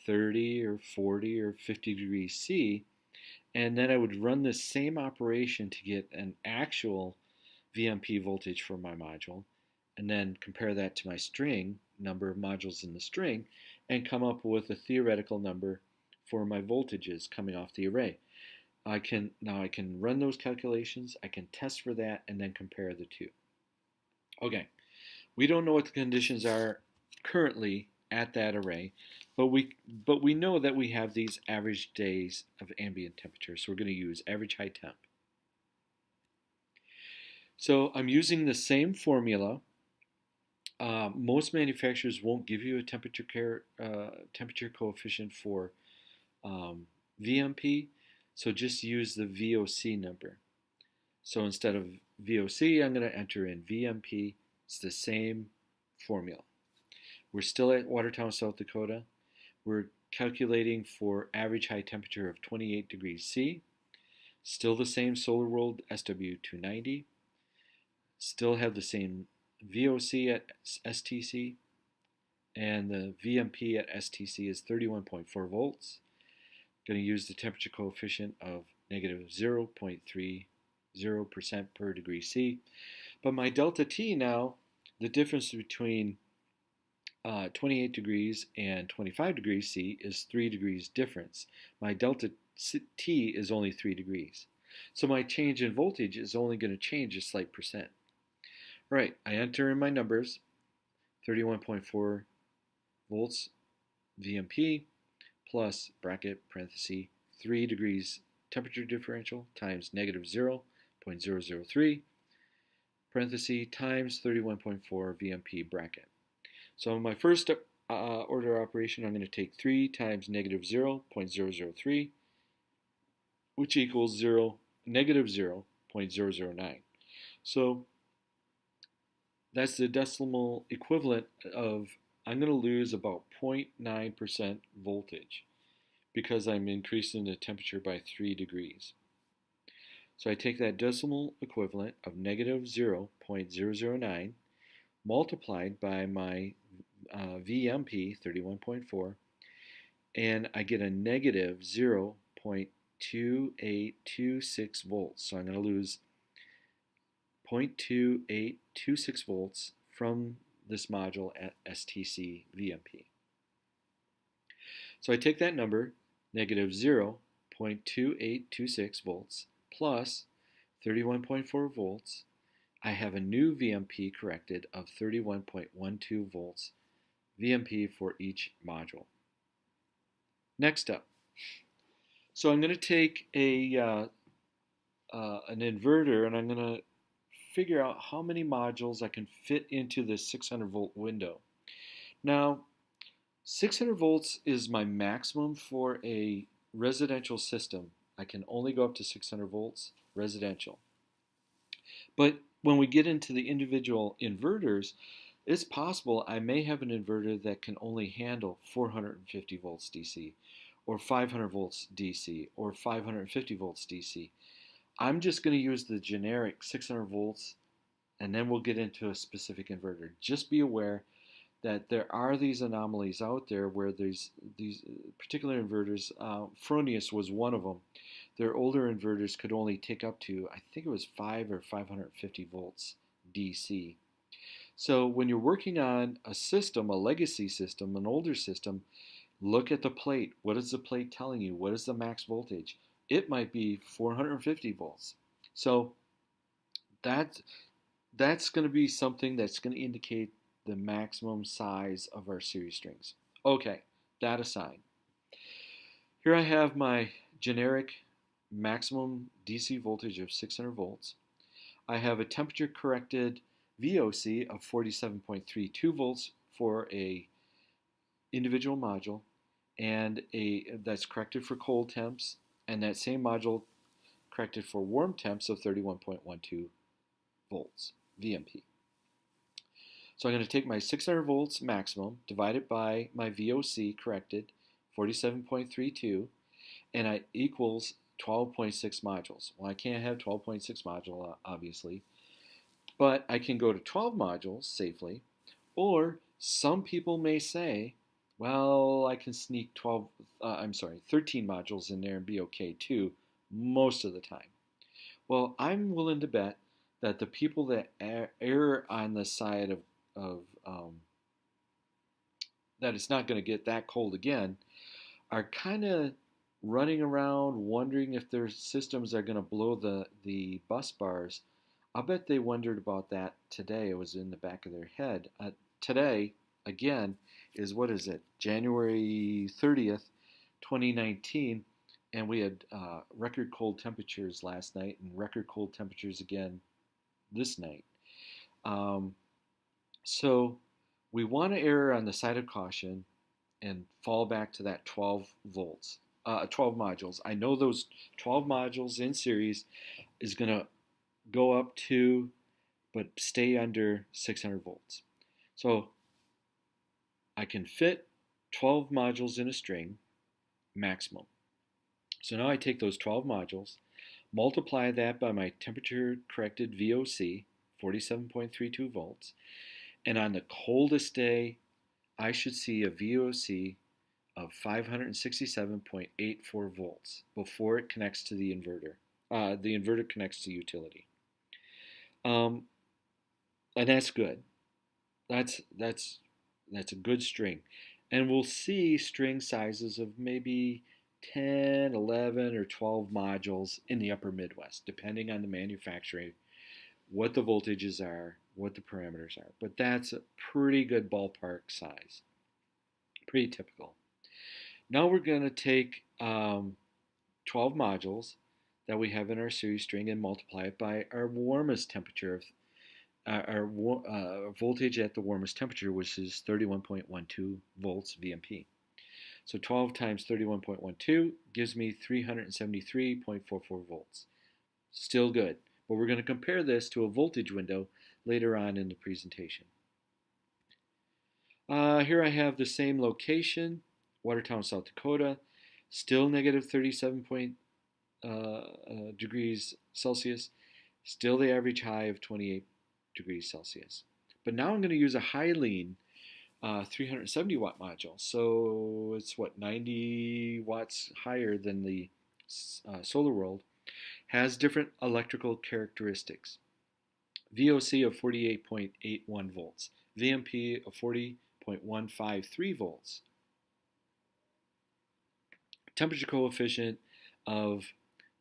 30 or 40 or 50 degrees C. And then I would run this same operation to get an actual VMP voltage for my module, and then compare that to my string, number of modules in the string, and come up with a theoretical number for my voltages coming off the array. I can run those calculations, I can test for that, and then compare the two. Okay, we don't know what the conditions are currently at that array, but we know that we have these average days of ambient temperature, so we're going to use average high temp. So I'm using the same formula. Most manufacturers won't give you a temperature coefficient for VMP, so just use the VOC number. So instead of VOC, I'm going to enter in VMP. It's the same formula. We're still at Watertown, South Dakota. We're calculating for average high temperature of 28 degrees C. Still the same SolarWorld SW290. Still have the same VOC at STC, and the VMP at STC is 31.4 volts. Going to use the temperature coefficient of negative 0.30% per degree C. But my delta T now, the difference between 28 degrees and 25 degrees C is 3 degrees difference. My delta T is only 3 degrees. So my change in voltage is only going to change a slight percent. All right, I enter in my numbers, 31.4 volts VMP plus bracket parenthesis 3 degrees temperature differential times negative 0.003 parenthesis times 31.4 VMP bracket. So in my first order operation, I'm going to take 3 times negative 0.003, which equals negative 0.009. So that's the decimal equivalent of I'm going to lose about 0.9% voltage because I'm increasing the temperature by 3 degrees. So I take that decimal equivalent of negative 0.009 multiplied by my VMP 31.4, and I get a negative 0.2826 volts. So I'm going to lose 0.2826 volts from this module at STC VMP. So I take that number, negative 0.2826 volts plus 31.4 volts. I have a new VMP corrected of 31.12 volts VMP for each module. Next up, so I'm going to take an inverter and I'm going to figure out how many modules I can fit into this 600 volt window. Now, 600 volts is my maximum for a residential system. I can only go up to 600 volts residential. But when we get into the individual inverters, it's possible I may have an inverter that can only handle 450 volts DC, or 500 volts DC, or 550 volts DC. I'm just going to use the generic 600 volts, and then we'll get into a specific inverter. Just be aware that there are these anomalies out there where there's these particular inverters. Fronius was one of them. Their older inverters could only take up to, I think it was 5 or 550 volts DC. So when you're working on a system, a legacy system, an older system, look at the plate. What is the plate telling you? What is the max voltage? it might be 450 volts. So that that's going to be something that's going to indicate the maximum size of our series strings. Okay, that aside, here I have my generic maximum DC voltage of 600 volts. I have a temperature corrected VOC of 47.32 volts for a individual module, and that's corrected for cold temps, and that same module corrected for warm temps of 31.12 volts VMP. So I'm going to take my 600 volts maximum, divide it by my VOC corrected, 47.32, and it equals 12.6 modules. Well, I can't have 12.6 module, obviously, but I can go to 12 modules safely, or some people may say, well, I can sneak 13 modules in there and be okay too, most of the time. Well, I'm willing to bet that the people that err on the side of that it's not going to get that cold again are kind of running around wondering if their systems are going to blow the bus bars. I'll bet they wondered about that today. It was in the back of their head. Today, again, is what is it? January 30th, 2019, and we had record cold temperatures last night and record cold temperatures again this night. So we want to err on the side of caution and fall back to that 12 volts, 12 modules. I know those 12 modules in series is going to go up to, but stay under 600 volts. So I can fit 12 modules in a string maximum. So now I take those 12 modules, multiply that by my temperature corrected VOC, 47.32 volts, and on the coldest day, I should see a VOC of 567.84 volts before it connects to the inverter. The inverter connects to utility. And that's good. That's a good string. And we'll see string sizes of maybe 10, 11, or 12 modules in the upper Midwest, depending on the manufacturer, what the voltages are, what the parameters are. But that's a pretty good ballpark size. Pretty typical. Now we're going to take 12 modules that we have in our series string and multiply it by our warmest temperature, our voltage at the warmest temperature, which is 31.12 volts VMP. So 12 times 31.12 gives me 373.44 volts. Still good. But we're going to compare this to a voltage window later on in the presentation. Here I have the same location, Watertown, South Dakota, still negative 37 degrees Celsius, still the average high of 28 degrees Celsius. But now I'm going to use a Hylene 370 watt module. So it's 90 watts higher than the Solar World. Has different electrical characteristics. VOC of 48.81 volts. VMP of 40.153 volts. Temperature coefficient of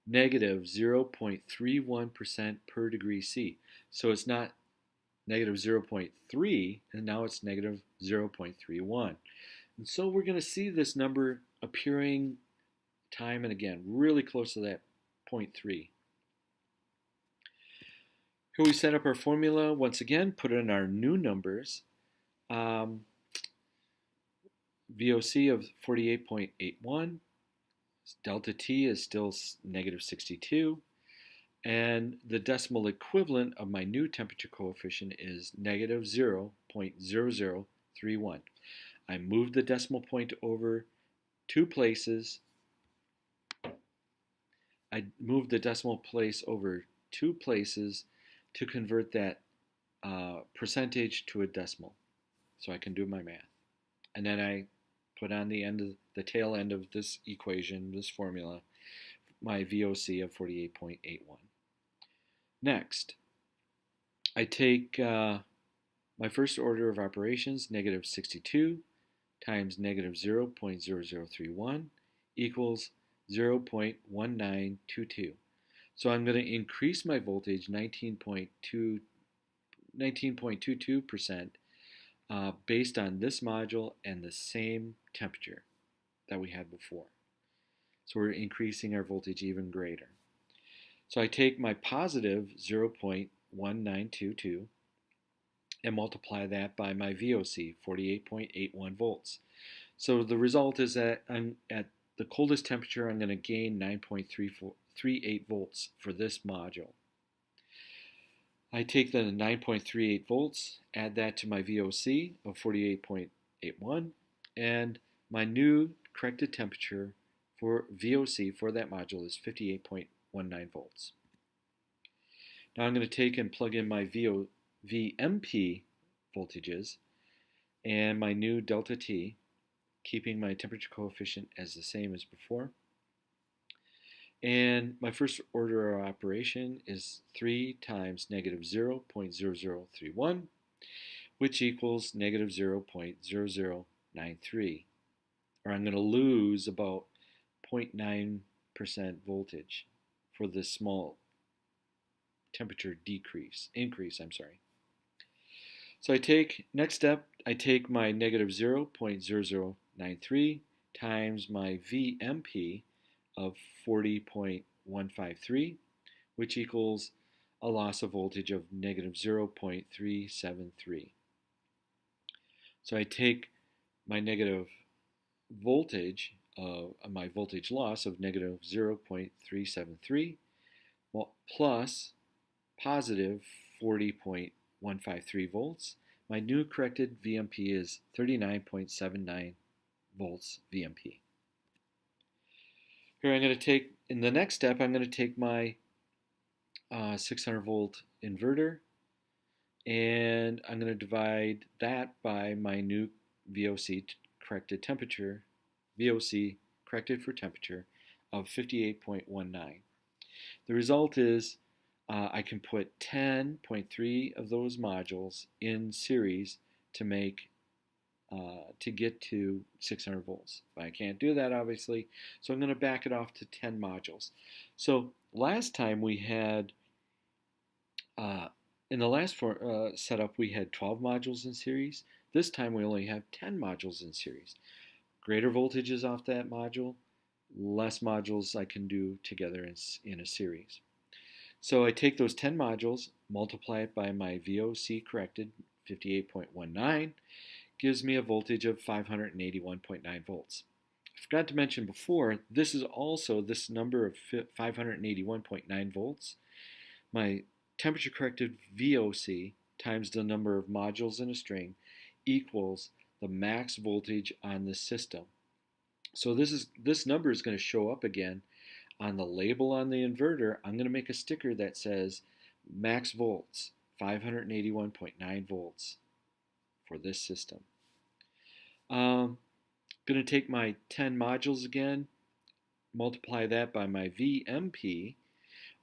negative 0.31% per degree C. So it's not negative 0.3, and now it's negative 0.31. And so we're going to see this number appearing time and again, really close to that 0.3. Here we set up our formula once again, put in our new numbers. VOC of 48.81, delta T is still negative 62, and the decimal equivalent of my new temperature coefficient is negative 0.0031. I moved the decimal point over 2 places. I moved the decimal place over 2 places to convert that percentage to a decimal, so I can do my math. And then I put on the tail end of this equation, this formula, my VOC of 48.81. Next, I take my first order of operations, negative 62 times negative 0.0031 equals 0.1922. So I'm going to increase my voltage 19.22% based on this module and the same temperature that we had before. So we're increasing our voltage even greater. So I take my positive 0.1922 and multiply that by my VOC, 48.81 volts. So the result is that I'm at the coldest temperature, I'm going to gain 9.38 volts for this module. I take the 9.38 volts, add that to my VOC of 48.81, and my new corrected temperature for VOC for that module is 58.19 volts. Now I'm going to take and plug in my VMP voltages and my new delta T, keeping my temperature coefficient as the same as before. And my first order of operation is 3 times negative 0.0031, which equals negative 0.0093. Or I'm going to lose about 0.9% voltage for this small temperature increase. So next step, I take my negative 0.0093 times my VMP of 40.153, which equals a loss of voltage of negative 0.373. So I take my negative voltage, my voltage loss of negative 0.373 plus positive 40.153 volts. My new corrected VMP is 39.79 volts VMP. Here I'm going to take, in the next step, I'm going to take my 600 volt inverter and I'm going to divide that by my new VOC corrected temperature, VOC corrected for temperature of 58.19. The result is I can put 10.3 of those modules in series to get to 600 volts. But I can't do that, obviously, so I'm going to back it off to 10 modules. So last time we had, in the last setup, we had 12 modules in series. This time we only have 10 modules in series. Greater voltages off that module, less modules I can do together in a series. So I take those 10 modules, multiply it by my VOC corrected, 58.19, gives me a voltage of 581.9 volts. I forgot to mention before, this number of 581.9 volts, my temperature corrected VOC times the number of modules in a string equals the max voltage on the system. So this number is going to show up again on the label on the inverter. I'm going to make a sticker that says max volts, 581.9 volts for this system. I'm going to take my 10 modules again, multiply that by my VMP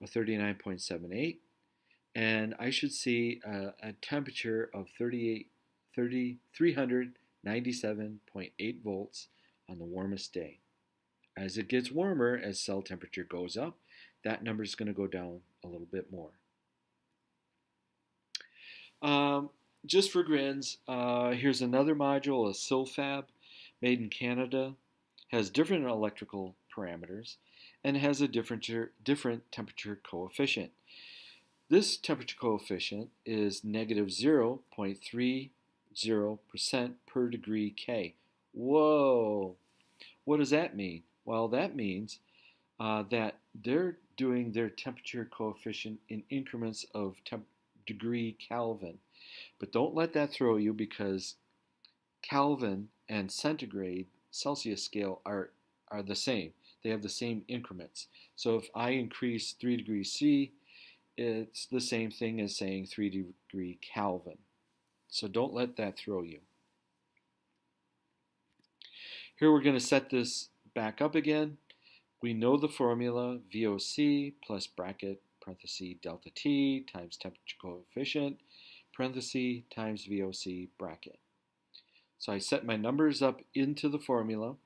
of 39.78, and I should see a temperature of 397.8 volts on the warmest day. As it gets warmer, as cell temperature goes up, that number is going to go down a little bit more. Just for grins, here's another module, a Silfab, made in Canada, has different electrical parameters, and has a different temperature coefficient. This temperature coefficient is negative 0.30% per degree K. Whoa! What does that mean? Well, that means that they're doing their temperature coefficient in increments of degree Kelvin. But don't let that throw you, because Kelvin and centigrade Celsius scale are the same. They have the same increments. So if I increase 3 degrees C, it's the same thing as saying 3 degree Kelvin. So don't let that throw you. Here we're going to set this back up again. We know the formula, VOC plus bracket, parenthesis, delta T times temperature coefficient, parenthesis, times VOC bracket. So I set my numbers up into the formula,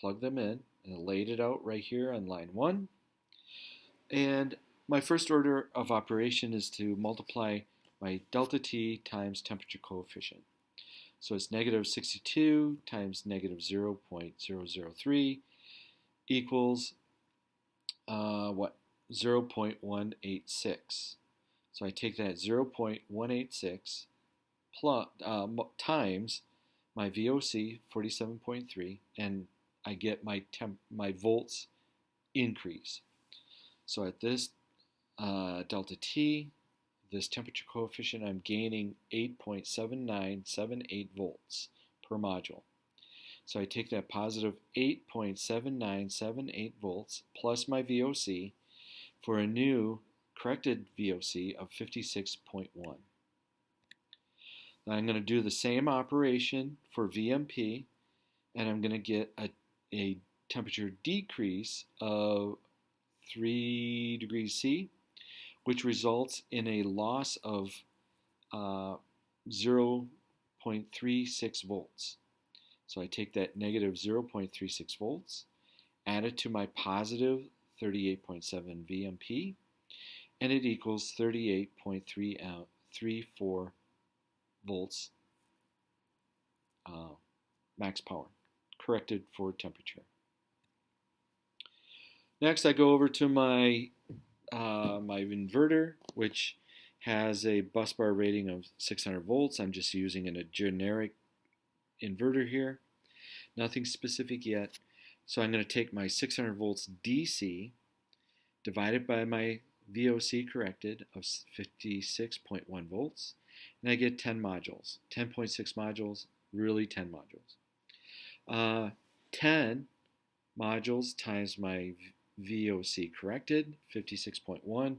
plug them in, and laid it out right here on line 1. And my first order of operation is to multiply my delta T times temperature coefficient. So it's negative 62 times negative 0.003 equals what? 0.186. So I take that 0.186 plus, times my VOC 47.3, and I get my volts increase. So at this delta T, this temperature coefficient, I'm gaining 8.7978 volts per module. So I take that positive 8.7978 volts plus my VOC for a new corrected VOC of 56.1. Now I'm going to do the same operation for VMP, and I'm going to get a temperature decrease of 3 degrees C, which results in a loss of 0.36 volts. So I take that negative 0.36 volts, add it to my positive 38.7 VMP, and it equals 38.34 volts max power, corrected for temperature. Next, I go over to my my inverter, which has a bus bar rating of 600 volts. I'm just using a generic inverter here, nothing specific yet. So I'm going to take my 600 volts DC, divided by my VOC corrected of 56.1 volts, and I get 10 modules. 10.6 modules, really 10 modules. 10 modules times my VOC corrected, 56.1,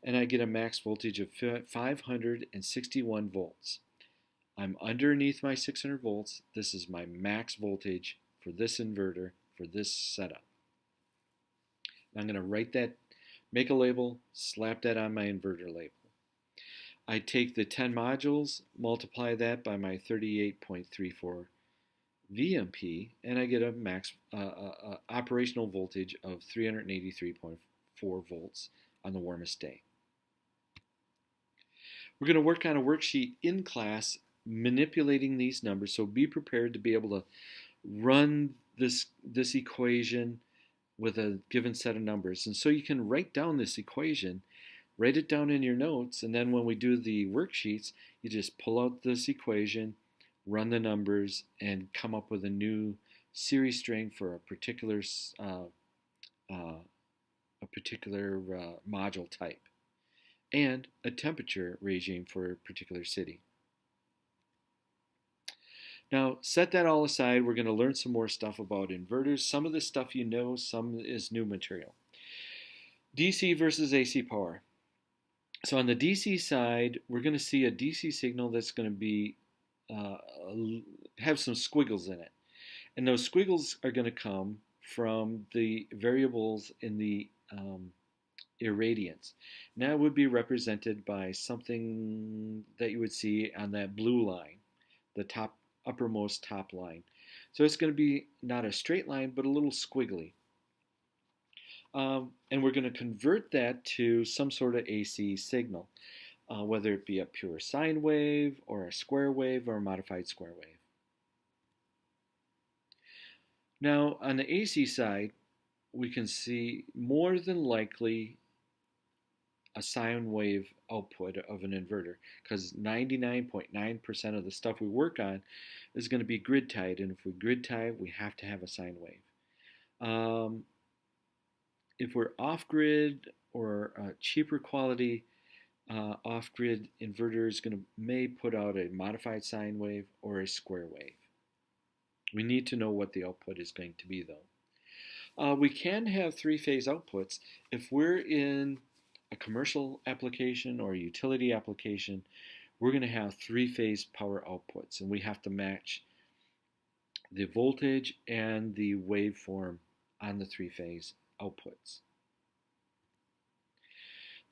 and I get a max voltage of 561 volts. I'm underneath my 600 volts. This is my max voltage for this inverter, for this setup. I'm going to write that, make a label, slap that on my inverter label. I take the 10 modules, multiply that by my 38.34 VMP, and I get a max operational voltage of 383.4 volts on the warmest day. We're going to work on a worksheet in class manipulating these numbers, so be prepared to be able to run this equation with a given set of numbers. And so you can write down this equation, write it down in your notes, and then when we do the worksheets, you just pull out this equation, run the numbers, and come up with a new series string for a particular module type and a temperature regime for a particular city. Now, set that all aside. We're going to learn some more stuff about inverters. Some of this stuff you know, some is new material. DC versus AC power. So on the DC side, we're going to see a DC signal that's going to be have some squiggles in it. And those squiggles are going to come from the variables in the irradiance. Now it would be represented by something that you would see on that blue line, the uppermost top line. So it's going to be not a straight line, but a little squiggly. And we're going to convert that to some sort of AC signal, whether it be a pure sine wave or a square wave or a modified square wave. Now on the AC side, we can see more than likely a sine wave output of an inverter, because 99.9% of the stuff we work on is going to be grid tied, and if we grid tie, we have to have a sine wave. If we're off-grid or cheaper quality off-grid inverter is may put out a modified sine wave or a square wave. We need to know what the output is going to be though. We can have three-phase outputs if we're in a commercial application or a utility application. We're going to have three-phase power outputs, and we have to match the voltage and the waveform on the three-phase outputs.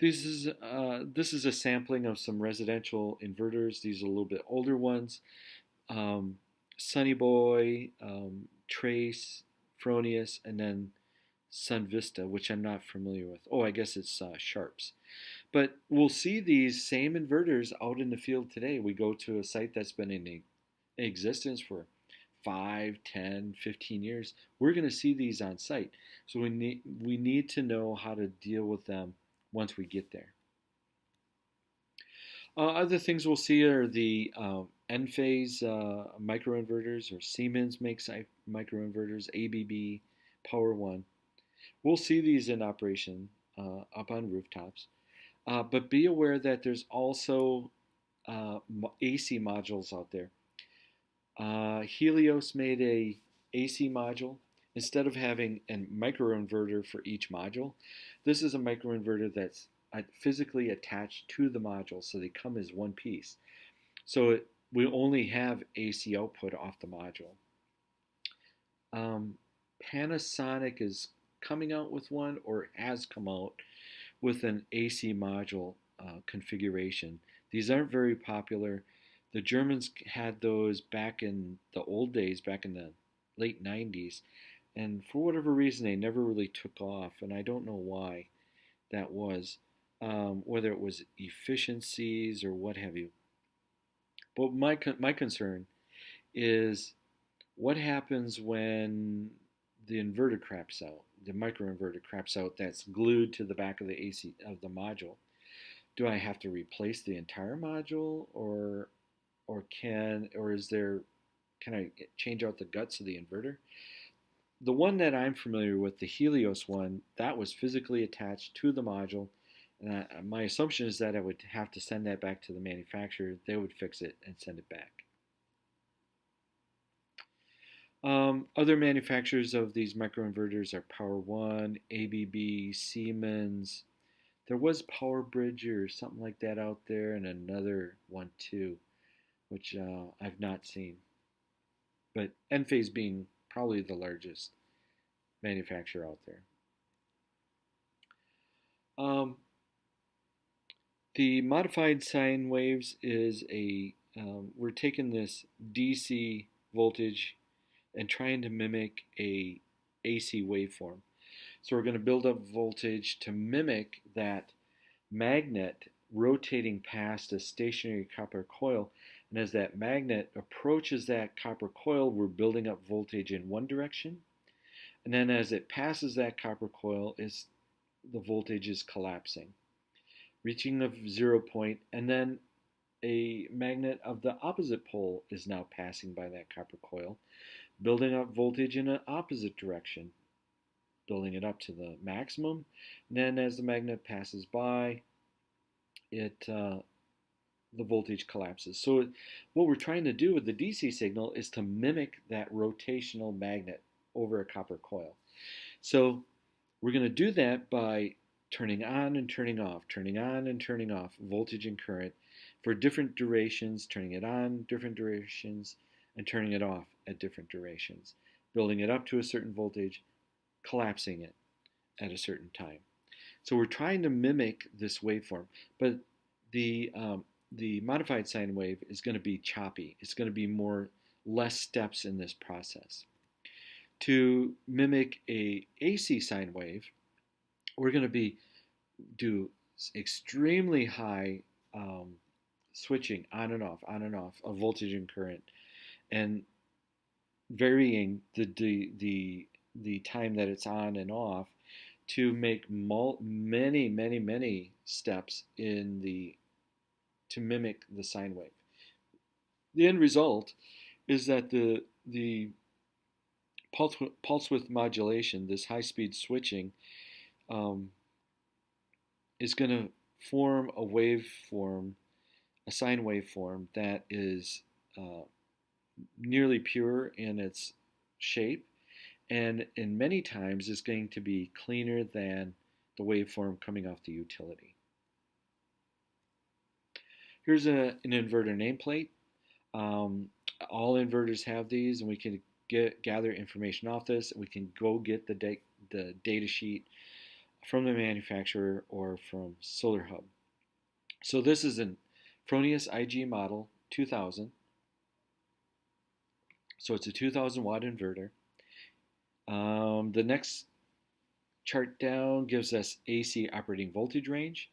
This is a sampling of some residential inverters. These are a little bit older ones. Sunny Boy, Trace, Fronius, and then Sunvista, which I'm not familiar with. Oh, I guess it's Sharps. But we'll see these same inverters out in the field today. We go to a site that's been in existence for 5, 10, 15 years. We're going to see these on site. So we need to know how to deal with them once we get there. Other things we'll see are the Enphase microinverters, or Siemens makes microinverters, ABB, Power One. We'll see these in operation up on rooftops. But be aware that there's also AC modules out there. Helios made a AC module. Instead of having a microinverter for each module, this is a microinverter that's physically attached to the module, so they come as one piece. So we only have AC output off the module. Panasonic is coming out with one, or has come out with an AC module configuration. These aren't very popular. The Germans had those back in the old days, back in the late 90s, and for whatever reason they never really took off, and I don't know why that was, whether it was efficiencies or what have you. But my concern is what happens when the inverter craps out, the microinverter craps out that's glued to the back of the AC of the module. Do I have to replace the entire module, or can I change out the guts of the inverter? The one that I'm familiar with, the Helios one, that was physically attached to the module. And my assumption is that I would have to send that back to the manufacturer. They would fix it and send it back. Other manufacturers of these microinverters are Power One, ABB, Siemens. There was PowerBridge or something like that out there, and another one too, which I've not seen. But Enphase being probably the largest manufacturer out there. The modified sine waves is we're taking this DC voltage and trying to mimic a AC waveform. So we're going to build up voltage to mimic that magnet rotating past a stationary copper coil. And as that magnet approaches that copper coil, we're building up voltage in one direction. And then as it passes that copper coil, the voltage is collapsing, reaching a 0 point, and then a magnet of the opposite pole is now passing by that copper coil, building up voltage in an opposite direction, building it up to the maximum. And then as the magnet passes by, the voltage collapses. So what we're trying to do with the DC signal is to mimic that rotational magnet over a copper coil. So we're going to do that by turning on and turning off voltage and current for different durations, turning it on different durations, and turning it off at different durations, building it up to a certain voltage, collapsing it at a certain time. So we're trying to mimic this waveform, but the modified sine wave is going to be choppy. It's going to be less steps in this process. To mimic a AC sine wave, we're going to do extremely high switching on and off of voltage and current, and varying the time that it's on and off to make many steps to mimic the sine wave. The end result is that the pulse width modulation, this high-speed switching, is going to form a waveform, a sine waveform that is nearly pure in its shape, and in many times is going to be cleaner than the waveform coming off the utility. Here's an inverter nameplate. All inverters have these, and we can gather information off this. We can go get the data sheet from the manufacturer or from SolarHub. So this is an Fronius IG model 2000. So it's a 2000 watt inverter. The next chart down gives us AC operating voltage range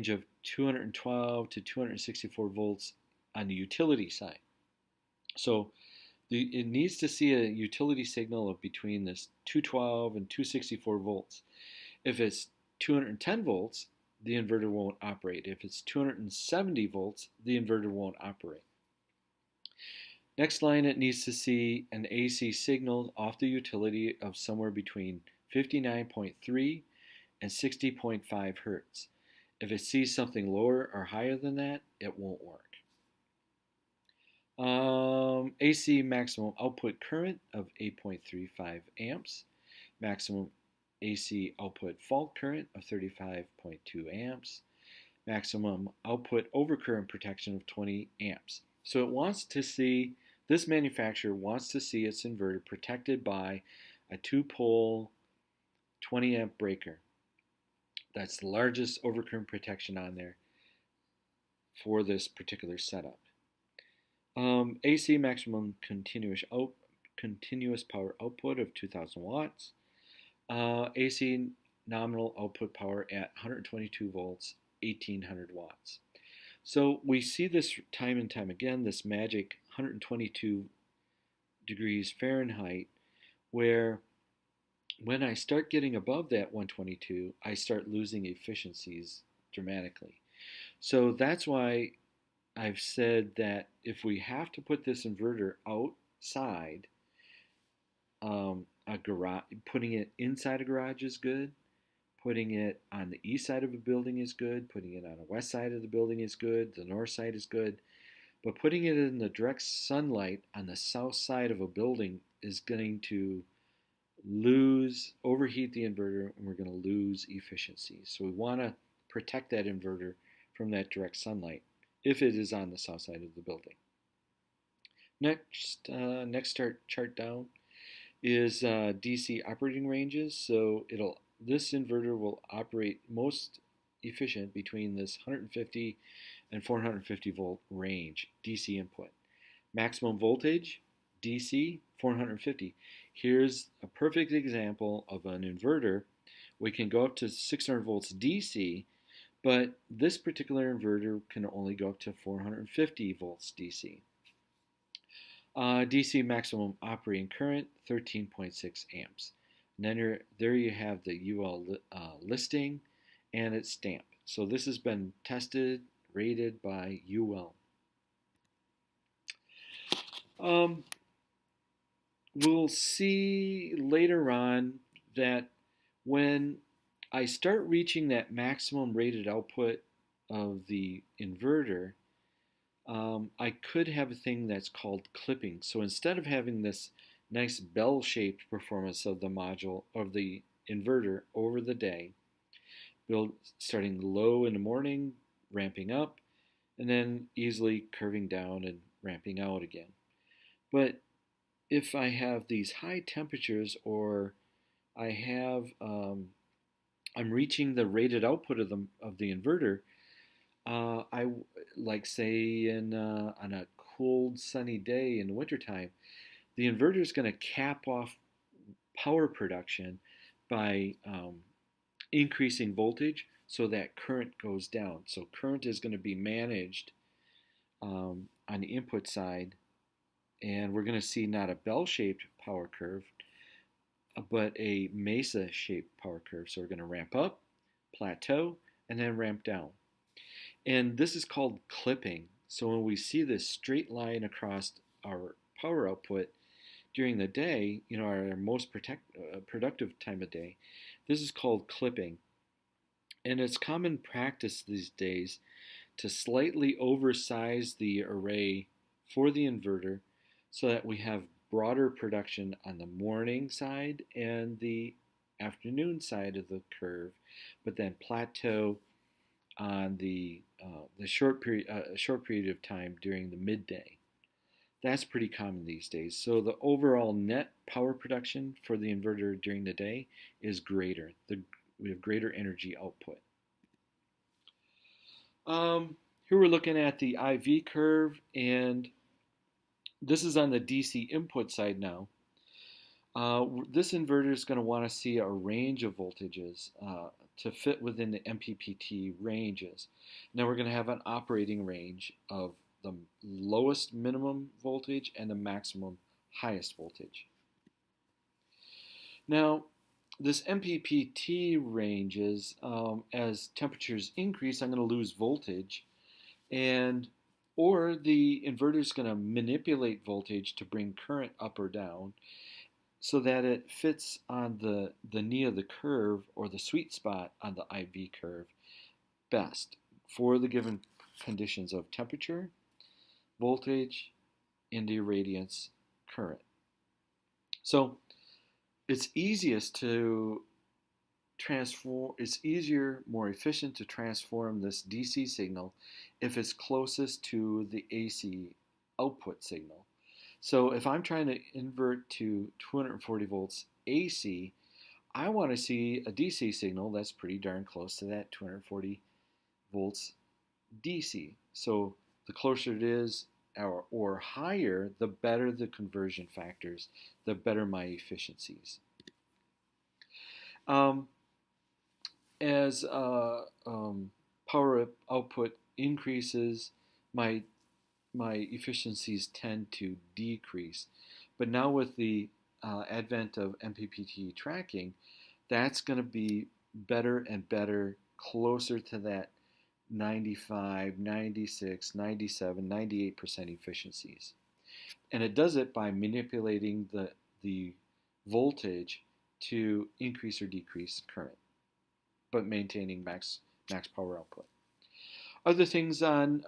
of 212 to 264 volts on the utility side. So it needs to see a utility signal of between this 212 and 264 volts. If it's 210 volts, the inverter won't operate. If it's 270 volts, the inverter won't operate. Next line, it needs to see an AC signal off the utility of somewhere between 59.3 and 60.5 hertz. If it sees something lower or higher than that, it won't work. AC maximum output current of 8.35 amps, maximum AC output fault current of 35.2 amps, maximum output overcurrent protection of 20 amps. So it wants to see, this manufacturer wants to see its inverter protected by a 2-pole 20 amp breaker. That's the largest overcurrent protection on there for this particular setup. AC maximum continuous power output of 2000 watts. AC nominal output power at 122 volts, 1800 watts. So we see this time and time again, this magic 122 degrees Fahrenheit, where when I start getting above that 122, I start losing efficiencies dramatically. So that's why I've said that if we have to put this inverter outside, a garage, putting it inside a garage is good. Putting it on the east side of a building is good. Putting it on the west side of the building is good. The north side is good. But putting it in the direct sunlight on the south side of a building is going to overheat the inverter, and we're going to lose efficiency. So we want to protect that inverter from that direct sunlight if it is on the south side of the building. Next chart down is DC operating ranges. So this inverter will operate most efficient between this 150 and 450 volt range DC input. Maximum voltage DC 450. Here's a perfect example of an inverter. We can go up to 600 volts DC, but this particular inverter can only go up to 450 volts DC. DC maximum operating current 13.6 amps. And then there you have the UL listing and its stamp. So this has been tested, rated by UL. We'll see later on that when I start reaching that maximum rated output of the inverter, I could have a thing that's called clipping. So instead of having this nice bell-shaped performance of the module, of the inverter over the day, starting low in the morning, ramping up, and then easily curving down and ramping out again. But if I have these high temperatures, or I'm reaching the rated output of the inverter, I like say on a cold sunny day in the wintertime, the inverter is going to cap off power production by increasing voltage so that current goes down. So current is going to be managed on the input side, and we're going to see not a bell-shaped power curve, but a mesa-shaped power curve. So we're going to ramp up, plateau, and then ramp down. And this is called clipping. So when we see this straight line across our power output during the day, our most productive time of day, this is called clipping. And it's common practice these days to slightly oversize the array for the inverter so that we have broader production on the morning side and the afternoon side of the curve, but then plateau on the short period of time during the midday. That's pretty common these days. So the overall net power production for the inverter during the day is greater. We have greater energy output. Here we're looking at the IV curve, and this is on the DC input side now. This inverter is going to want to see a range of voltages to fit within the MPPT ranges. Now we're going to have an operating range of the lowest minimum voltage and the maximum highest voltage. Now, this MPPT ranges, as temperatures increase, I'm going to lose voltage, and or the inverter is going to manipulate voltage to bring current up or down so that it fits on the knee of the curve or the sweet spot on the IV curve best for the given conditions of temperature, voltage, and irradiance current. So it's easiest to transform, it's easier, more efficient to transform this DC signal if it's closest to the AC output signal. So if I'm trying to invert to 240 volts AC, I want to see a DC signal that's pretty darn close to that 240 volts DC. So the closer it is or higher, the better the conversion factors, the better my efficiencies. As power output increases, my efficiencies tend to decrease. But now with the advent of MPPT tracking, that's going to be better and better, closer to that 95, 96, 97, 98% efficiencies. And it does it by manipulating the voltage to increase or decrease current, but maintaining max power output. Other things on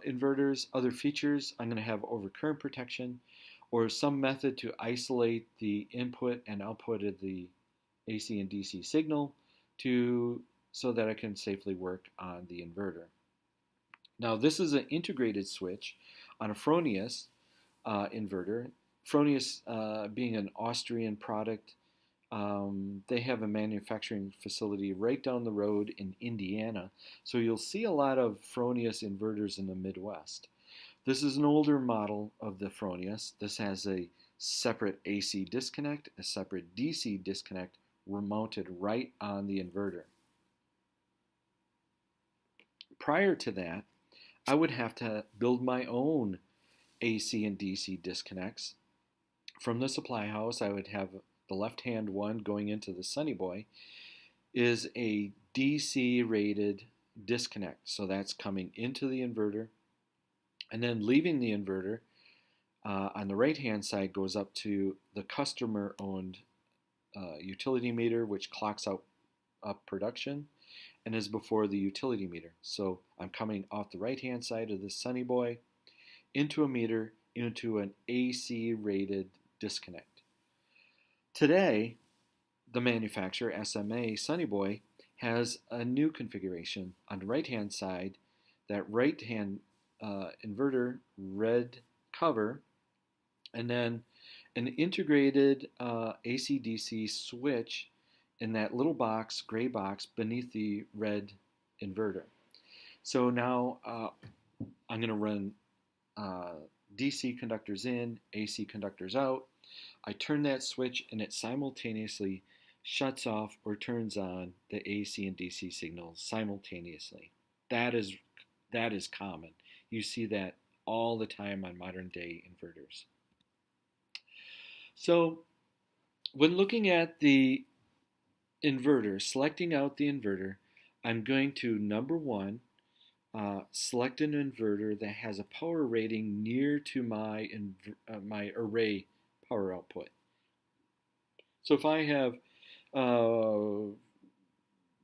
inverters, other features, I'm going to have overcurrent protection or some method to isolate the input and output of the AC and DC signal so that I can safely work on the inverter. Now this is an integrated switch on a Fronius inverter. Fronius being an Austrian product, they have a manufacturing facility right down the road in Indiana, so you'll see a lot of Fronius inverters in the Midwest. This is an older model of the Fronius. This has a separate AC disconnect, a separate DC disconnect mounted right on the inverter. Prior to that, I would have to build my own AC and DC disconnects. From the supply house, I would have the left-hand one going into the Sunny Boy is a DC rated disconnect. So that's coming into the inverter and then leaving the inverter on the right-hand side goes up to the customer-owned utility meter, which clocks out up production and is before the utility meter. So I'm coming off the right-hand side of the Sunny Boy into a meter into an AC rated disconnect. Today, the manufacturer, SMA Sunny Boy, has a new configuration. On the right-hand side, that right-hand inverter red cover, and then an integrated AC-DC switch in that little box, gray box, beneath the red inverter. So now I'm going to run DC conductors in, AC conductors out. I turn that switch and it simultaneously shuts off or turns on the AC and DC signals simultaneously. That is common. You see that all the time on modern day inverters. So when looking at the inverter, selecting out the inverter, I'm going to, number one, select an inverter that has a power rating near to my array power output. So if I have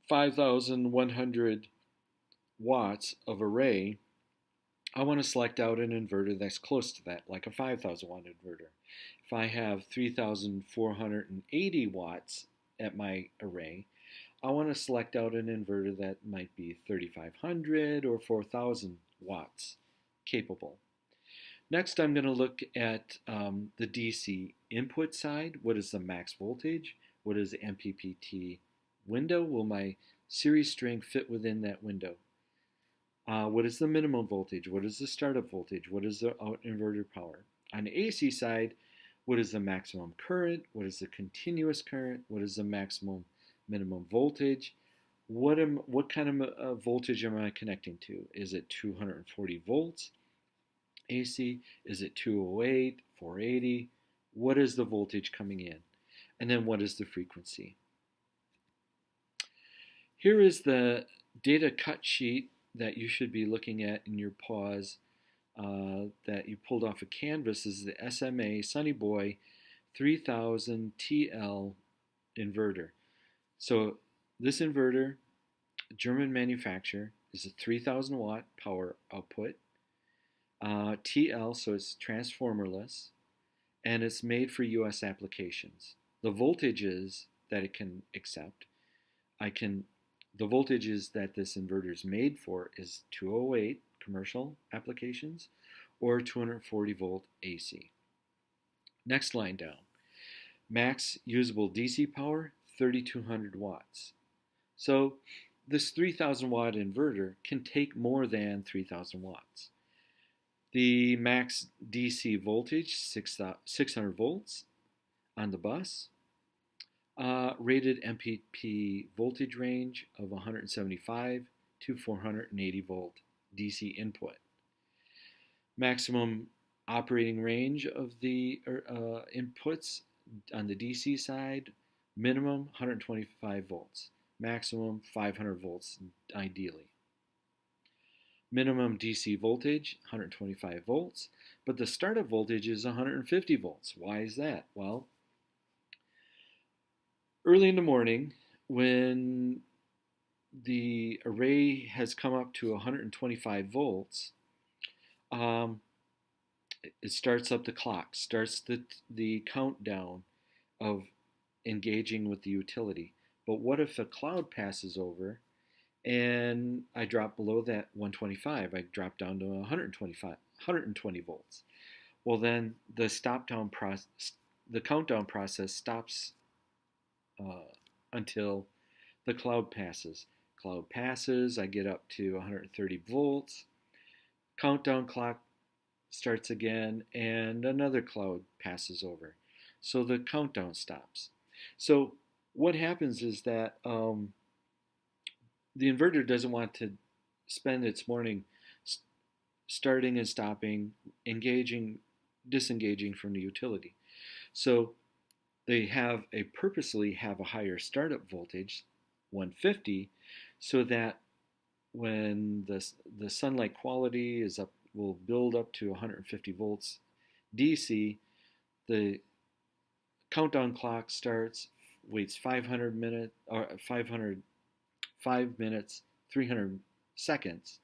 5,100 watts of array, I want to select out an inverter that's close to that, like a 5,000 watt inverter. If I have 3,480 watts at my array, I want to select out an inverter that might be 3,500 or 4,000 watts capable. Next, I'm going to look at the DC input side. What is the max voltage? What is the MPPT window? Will my series string fit within that window? What is the minimum voltage? What is the startup voltage? What is the out inverter power? On the AC side, What is the maximum current? What is the continuous current? What is the maximum minimum voltage? What kind of voltage am I connecting to? Is it 240 volts AC? Is it 208, 480? What is the voltage coming in? And then what is the frequency? Here is the data cut sheet that you should be looking at in your pause that you pulled off of Canvas. This is the SMA Sunny Boy 3000 TL inverter. So this inverter, German manufacturer, is a 3000 watt power output. TL, so it's transformerless, and it's made for US applications. The voltages that it can accept, the voltages that this inverter is made for is 208 commercial applications or 240 volt AC. Next line down. Max usable DC power, 3200 watts. So this 3000 watt inverter can take more than 3000 watts. The max DC voltage, 600 volts on the bus. Rated MPP voltage range of 175 to 480 volt DC input. Maximum operating range of the inputs on the DC side, minimum 125 volts, maximum 500 volts ideally. Minimum DC voltage, 125 volts, but the startup voltage is 150 volts. Why is that? Well, early in the morning, when the array has come up to 125 volts, it starts up the clock, starts the countdown of engaging with the utility. But what if a cloud passes over and I drop below that 125? I drop down to 120 volts. Well, then the countdown process stops until the cloud passes. Cloud passes, I get up to 130 volts. Countdown clock starts again, and another cloud passes over. So the countdown stops. So what happens is that the inverter doesn't want to spend its morning starting and stopping, engaging, disengaging from the utility. So they purposely have a higher startup voltage, 150, so that when the sunlight quality is up, will build up to 150 volts DC. The countdown clock starts, waits 500 minutes, or 5 minutes, 300 seconds,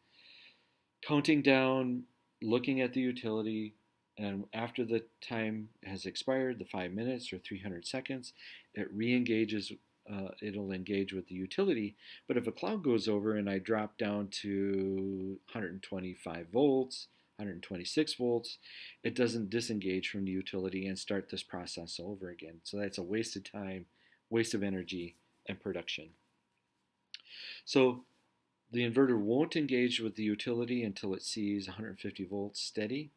counting down, looking at the utility, and after the time has expired, the 5 minutes or 300 seconds, it re-engages. It'll engage with the utility. But if a cloud goes over and I drop down to 125 volts, 126 volts, it doesn't disengage from the utility and start this process over again. So that's a waste of time, waste of energy, and production. So the inverter won't engage with the utility until it sees 150 volts steady,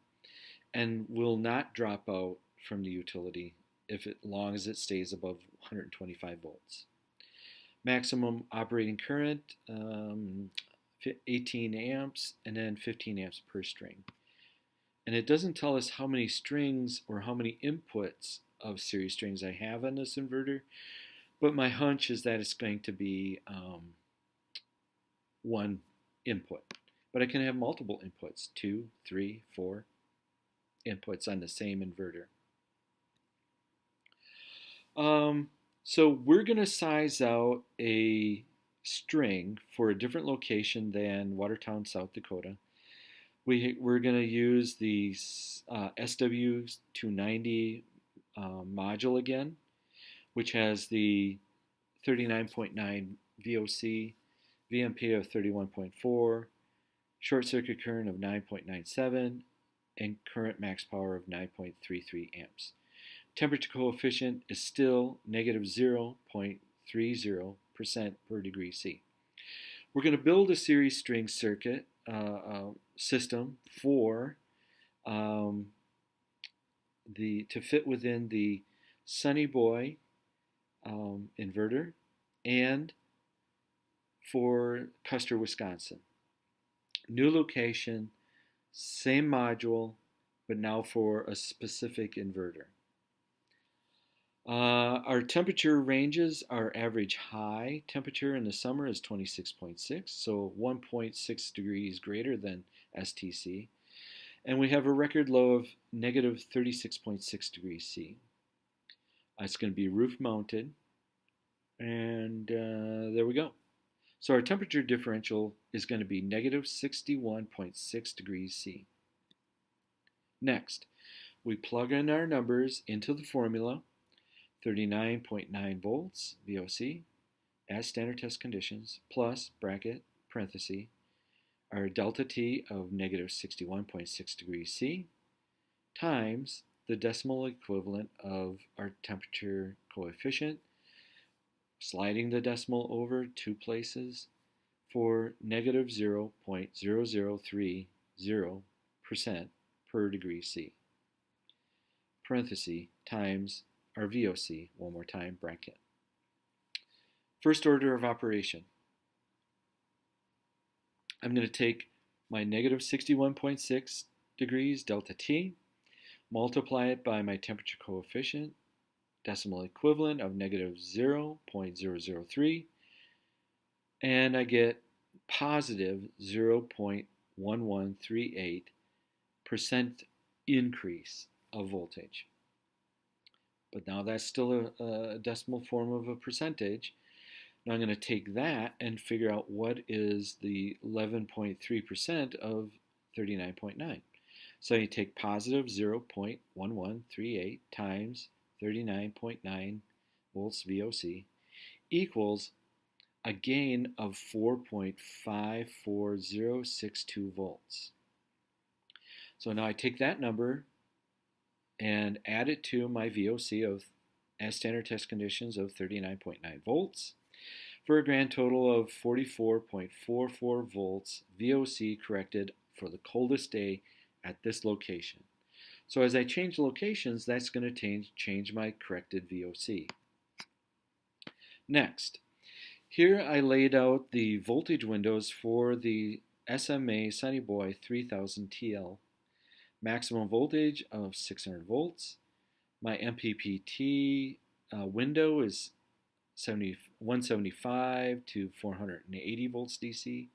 and will not drop out from the utility as long as it stays above 125 volts. Maximum operating current, 18 amps, and then 15 amps per string. And it doesn't tell us how many strings or how many inputs of series strings I have on this inverter, but my hunch is that it's going to be one input. But I can have multiple inputs, 2, 3, 4 inputs on the same inverter. So we're going to size out a string for a different location than Watertown, South Dakota. We're going to use the SW290 module again, which has the 39.9 VOC, VMP of 31.4, short circuit current of 9.97, and current max power of 9.33 amps. Temperature coefficient is still negative 0.30% per degree C. We're going to build a series string circuit system for to fit within the Sunny Boy inverter and for Custer, Wisconsin. New location, same module, but now for a specific inverter. Our temperature ranges, our average high temperature in the summer is 26.6, so 1.6 degrees greater than STC. And we have a record low of negative 36.6 degrees C. It's going to be roof mounted, and there we go. So our temperature differential is going to be negative 61.6 degrees C. Next, we plug in our numbers into the formula, 39.9 volts VOC as standard test conditions, plus bracket, parenthesis, our delta T of negative 61.6 degrees C times the decimal equivalent of our temperature coefficient, sliding the decimal over 2 places for negative 0.0030% per degree C, parenthesis, times our VOC, one more time, bracket. First order of operation. I'm going to take my negative 61.6 degrees delta T, multiply it by my temperature coefficient, decimal equivalent of negative 0.003, and I get positive 0.1138% increase of voltage. But now that's still a decimal form of a percentage. Now I'm going to take that and figure out what is the 11.3% of 39.9. So you take positive 0.1138 times 39.9 volts VOC equals a gain of 4.54062 volts. So now I take that number and add it to my VOC of as standard test conditions of 39.9 volts for a grand total of 44.44 volts VOC corrected for the coldest day at this location. So as I change locations, that's going to change my corrected VOC. Next, here I laid out the voltage windows for the SMA Sunny Boy 3000 TL. Maximum voltage of 600 volts. My MPPT window is 175 to 480 volts DC.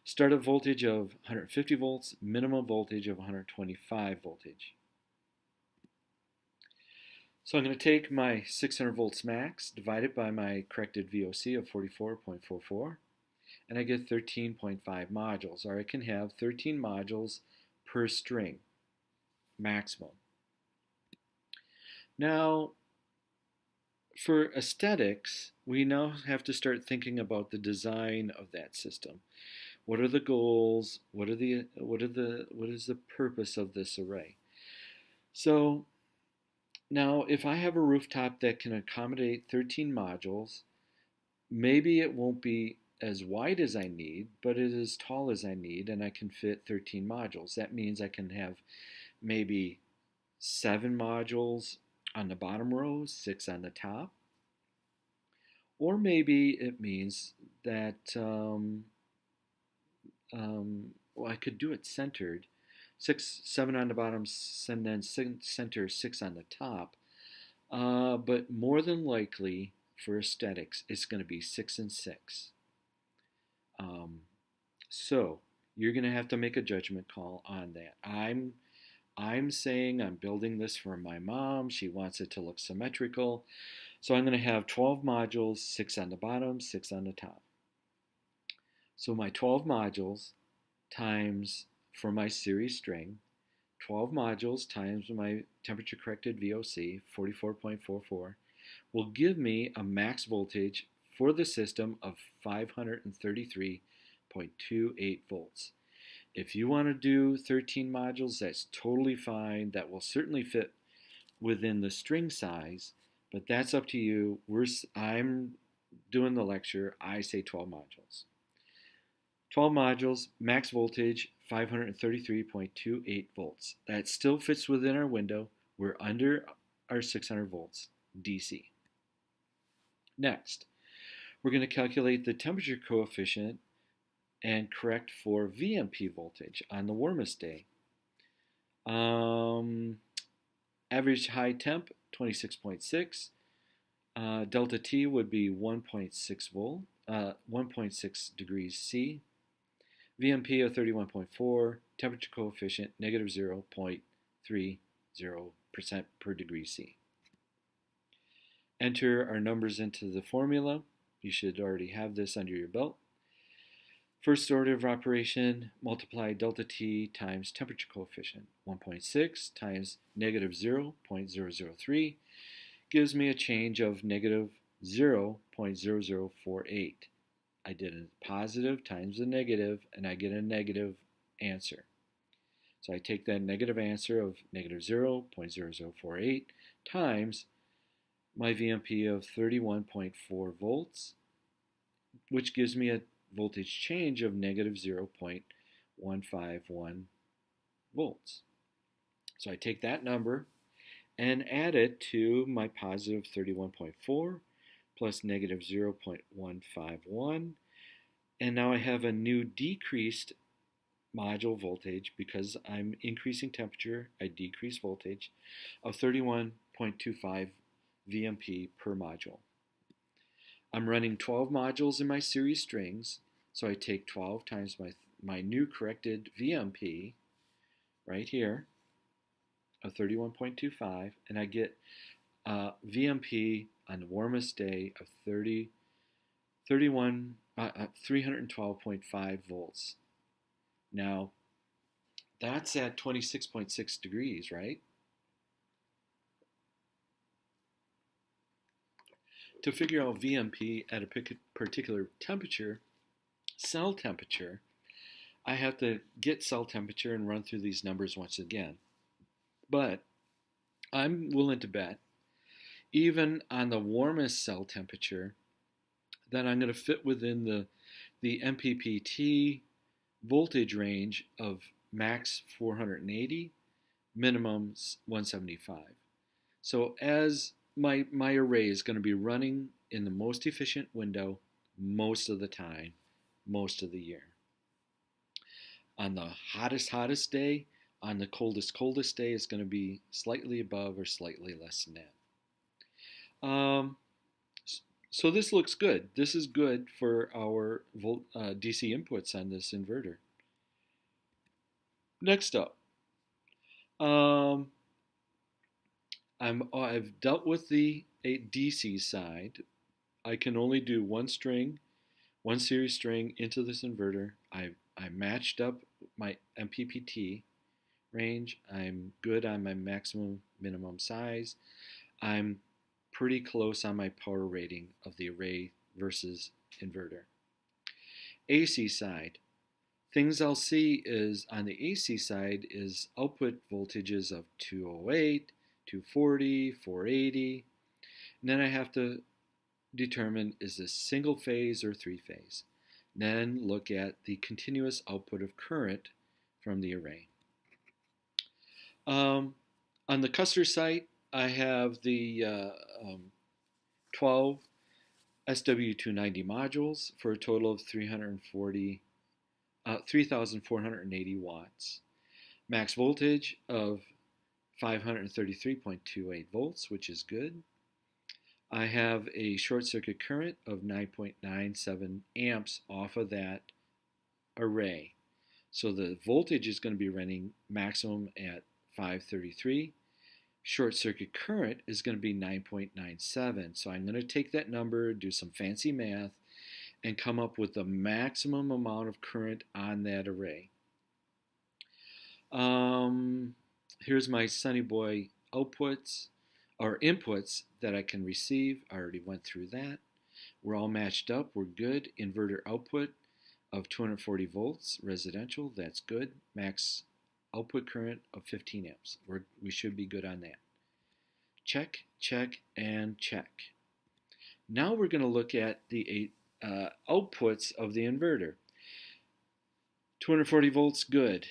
Startup voltage of 150 volts, minimum voltage of 125 voltage. So I'm going to take my 600 volts max, divide it by my corrected VOC of 44.44, and I get 13.5 modules, or I can have 13 modules per string, maximum. Now, for aesthetics, we now have to start thinking about the design of that system. What are the goals? What is the purpose of this array? So now, if I have a rooftop that can accommodate 13 modules, maybe it won't be as wide as I need, but it is as tall as I need, and I can fit 13 modules. That means I can have maybe 7 modules on the bottom row, 6 on the top. Or maybe it means that well, I could do it centered, 7 on the bottom, and then center 6 on the top. But more than likely, for aesthetics, it's going to be 6 and 6. So you're going to have to make a judgment call on that. I'm saying I'm building this for my mom. She wants it to look symmetrical. So I'm going to have 12 modules, 6 on the bottom, 6 on the top. So my 12 modules times, for my series string, 12 modules times my temperature corrected VOC, 44.44, will give me a max voltage for the system of 533.28 volts. If you want to do 13 modules, that's totally fine. That will certainly fit within the string size, but that's up to you. I'm doing the lecture. I say 12 modules. 12 modules, max voltage, 533.28 volts. That still fits within our window. We're under our 600 volts DC. Next, we're going to calculate the temperature coefficient and correct for VMP voltage on the warmest day. Average high temp, 26.6. Delta T would be 1.6 degrees C. VMP of 31.4. Temperature coefficient, negative 0.30% per degree C. Enter our numbers into the formula. You should already have this under your belt. First order of operation, multiply delta T times temperature coefficient. 1.6 times negative 0.003 gives me a change of negative 0.0048. I did a positive times a negative, and I get a negative answer. So I take that negative answer of negative 0.0048 times my VMP of 31.4 volts, which gives me a voltage change of negative 0.151 volts. So I take that number and add it to my positive 31.4 plus negative 0.151, and now I have a new decreased module voltage because I'm increasing temperature, I decrease voltage of 31.25 VMP per module. I'm running 12 modules in my series strings, so I take 12 times my new corrected VMP right here of 31.25, and I get VMP on the warmest day of 312.5 volts. Now, that's at 26.6 degrees, right? To figure out VMP at a particular temperature, cell temperature, I have to get cell temperature and run through these numbers once again. But I'm willing to bet, even on the warmest cell temperature, that I'm going to fit within the MPPT voltage range of max 480, minimum 175. So as my array is going to be running in the most efficient window most of the time, most of the year. On the hottest day, on the coldest day, it's going to be slightly above or slightly less than that. So this looks good. This is good for our DC inputs on this inverter. Next up, I've dealt with the DC side. I can only do one series string into this inverter. I matched up my MPPT range. I'm good on my maximum minimum size. I'm pretty close on my power rating of the array versus inverter. AC side. Things I'll see is on the AC side is output voltages of 208, 240, 480. And then I have to determine is this single phase or three phase. Then look at the continuous output of current from the array. On the Custer site, I have the 12 SW290 modules for a total of 3,480 watts. Max voltage of 533.28 volts, which is good. I have a short circuit current of 9.97 amps off of that array. So the voltage is going to be running maximum at 533. Short circuit current is going to be 9.97. So I'm going to take that number, do some fancy math, and come up with the maximum amount of current on that array. Here's my Sunny Boy outputs or inputs that I can receive. I already went through that. We're all matched up. We're good. Inverter output of 240 volts, residential. That's good. Max output current of 15 amps. We should be good on that. Check, check, and check. Now we're going to look at the outputs of the inverter. 240 volts, good.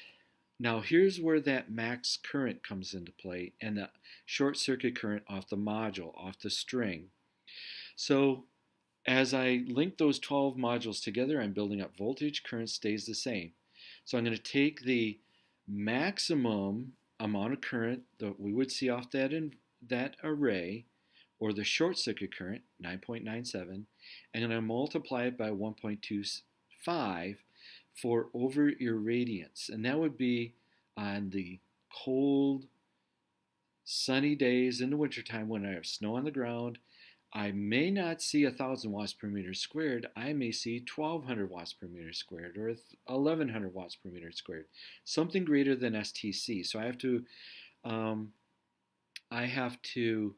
Now here's where that max current comes into play and the short circuit current off the module, off the string. So as I link those 12 modules together, I'm building up voltage, current stays the same. So I'm going to take the maximum amount of current that we would see off that array, or the short circuit current, 9.97, and then I multiply it by 1.25 for over irradiance. And that would be on the cold, sunny days in the wintertime when I have snow on the ground. I may not see 1,000 watts per meter squared. I may see 1,200 watts per meter squared or 1,100 watts per meter squared, something greater than STC. So I have to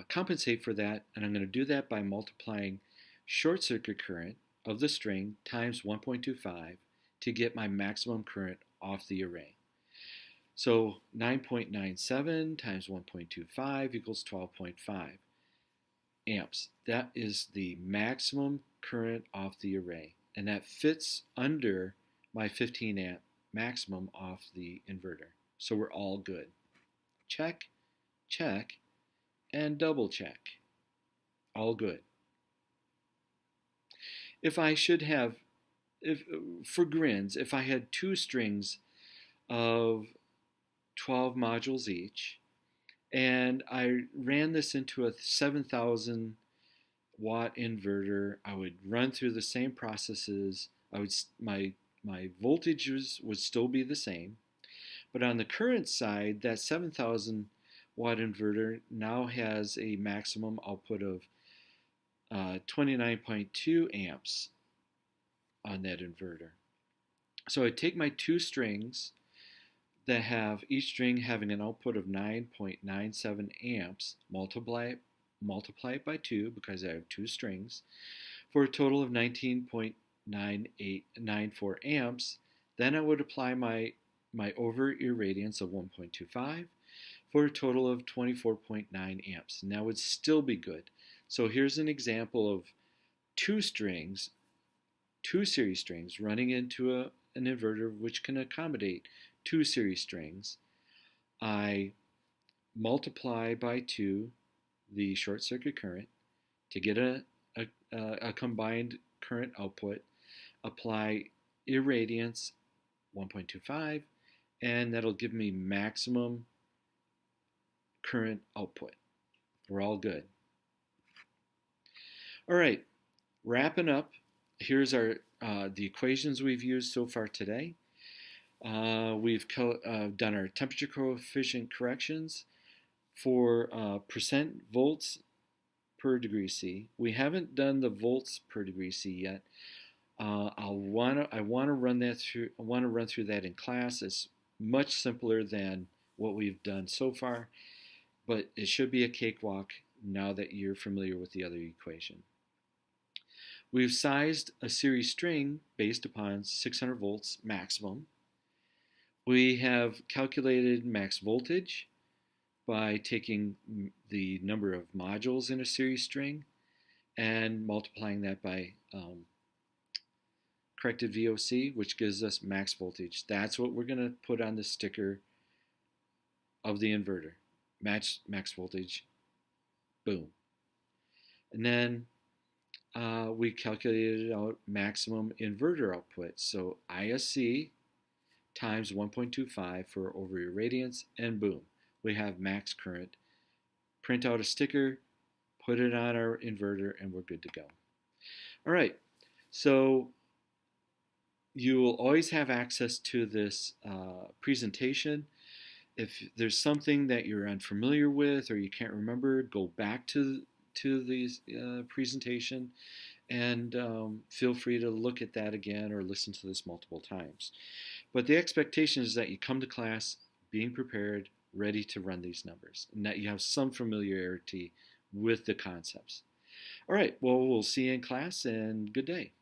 compensate for that, and I'm going to do that by multiplying short circuit current of the string times 1.25 to get my maximum current off the array. So 9.97 times 1.25 equals 12.5 amps. That is the maximum current off the array, and that fits under my 15 amp maximum off the inverter. So we're all good. Check, check, and double check. All good. If I should have, for grins, if I had two strings of 12 modules each, and I ran this into a 7,000 watt inverter, I would run through the same processes. My voltages would still be the same, but on the current side, that 7,000 watt inverter now has a maximum output of 29.2 amps on that inverter. So I take my two strings that have each string having an output of 9.97 amps, multiply it by 2 because I have two strings, for a total of 19.9894 amps. Then I would apply my over irradiance of 1.25 for a total of 24.9 amps, and that would still be good. So here's an example of two series strings running into an inverter which can accommodate two series strings. I multiply by 2 the short circuit current to get a combined current output, apply irradiance 1.25, and that'll give me maximum current output. We're all good. All right, wrapping up, here's our the equations we've used so far today. We've done our temperature coefficient corrections for percent volts per degree C. We haven't done the volts per degree C yet. I want to run through that in class. It's much simpler than what we've done so far, but it should be a cakewalk now that you're familiar with the other equation. We've sized a series string based upon 600 volts maximum. We have calculated max voltage by taking the number of modules in a series string and multiplying that by corrected VOC, which gives us max voltage. That's what we're going to put on the sticker of the inverter. Max voltage, boom. And then we calculated out maximum inverter output. So ISC times 1.25 for over irradiance, and boom, we have max current. Print out a sticker, put it on our inverter, and we're good to go. All right, so you will always have access to this presentation. If there's something that you're unfamiliar with or you can't remember, go back to the presentation and feel free to look at that again or listen to this multiple times. But the expectation is that you come to class being prepared, ready to run these numbers, and that you have some familiarity with the concepts. All right, well, we'll see you in class, and good day.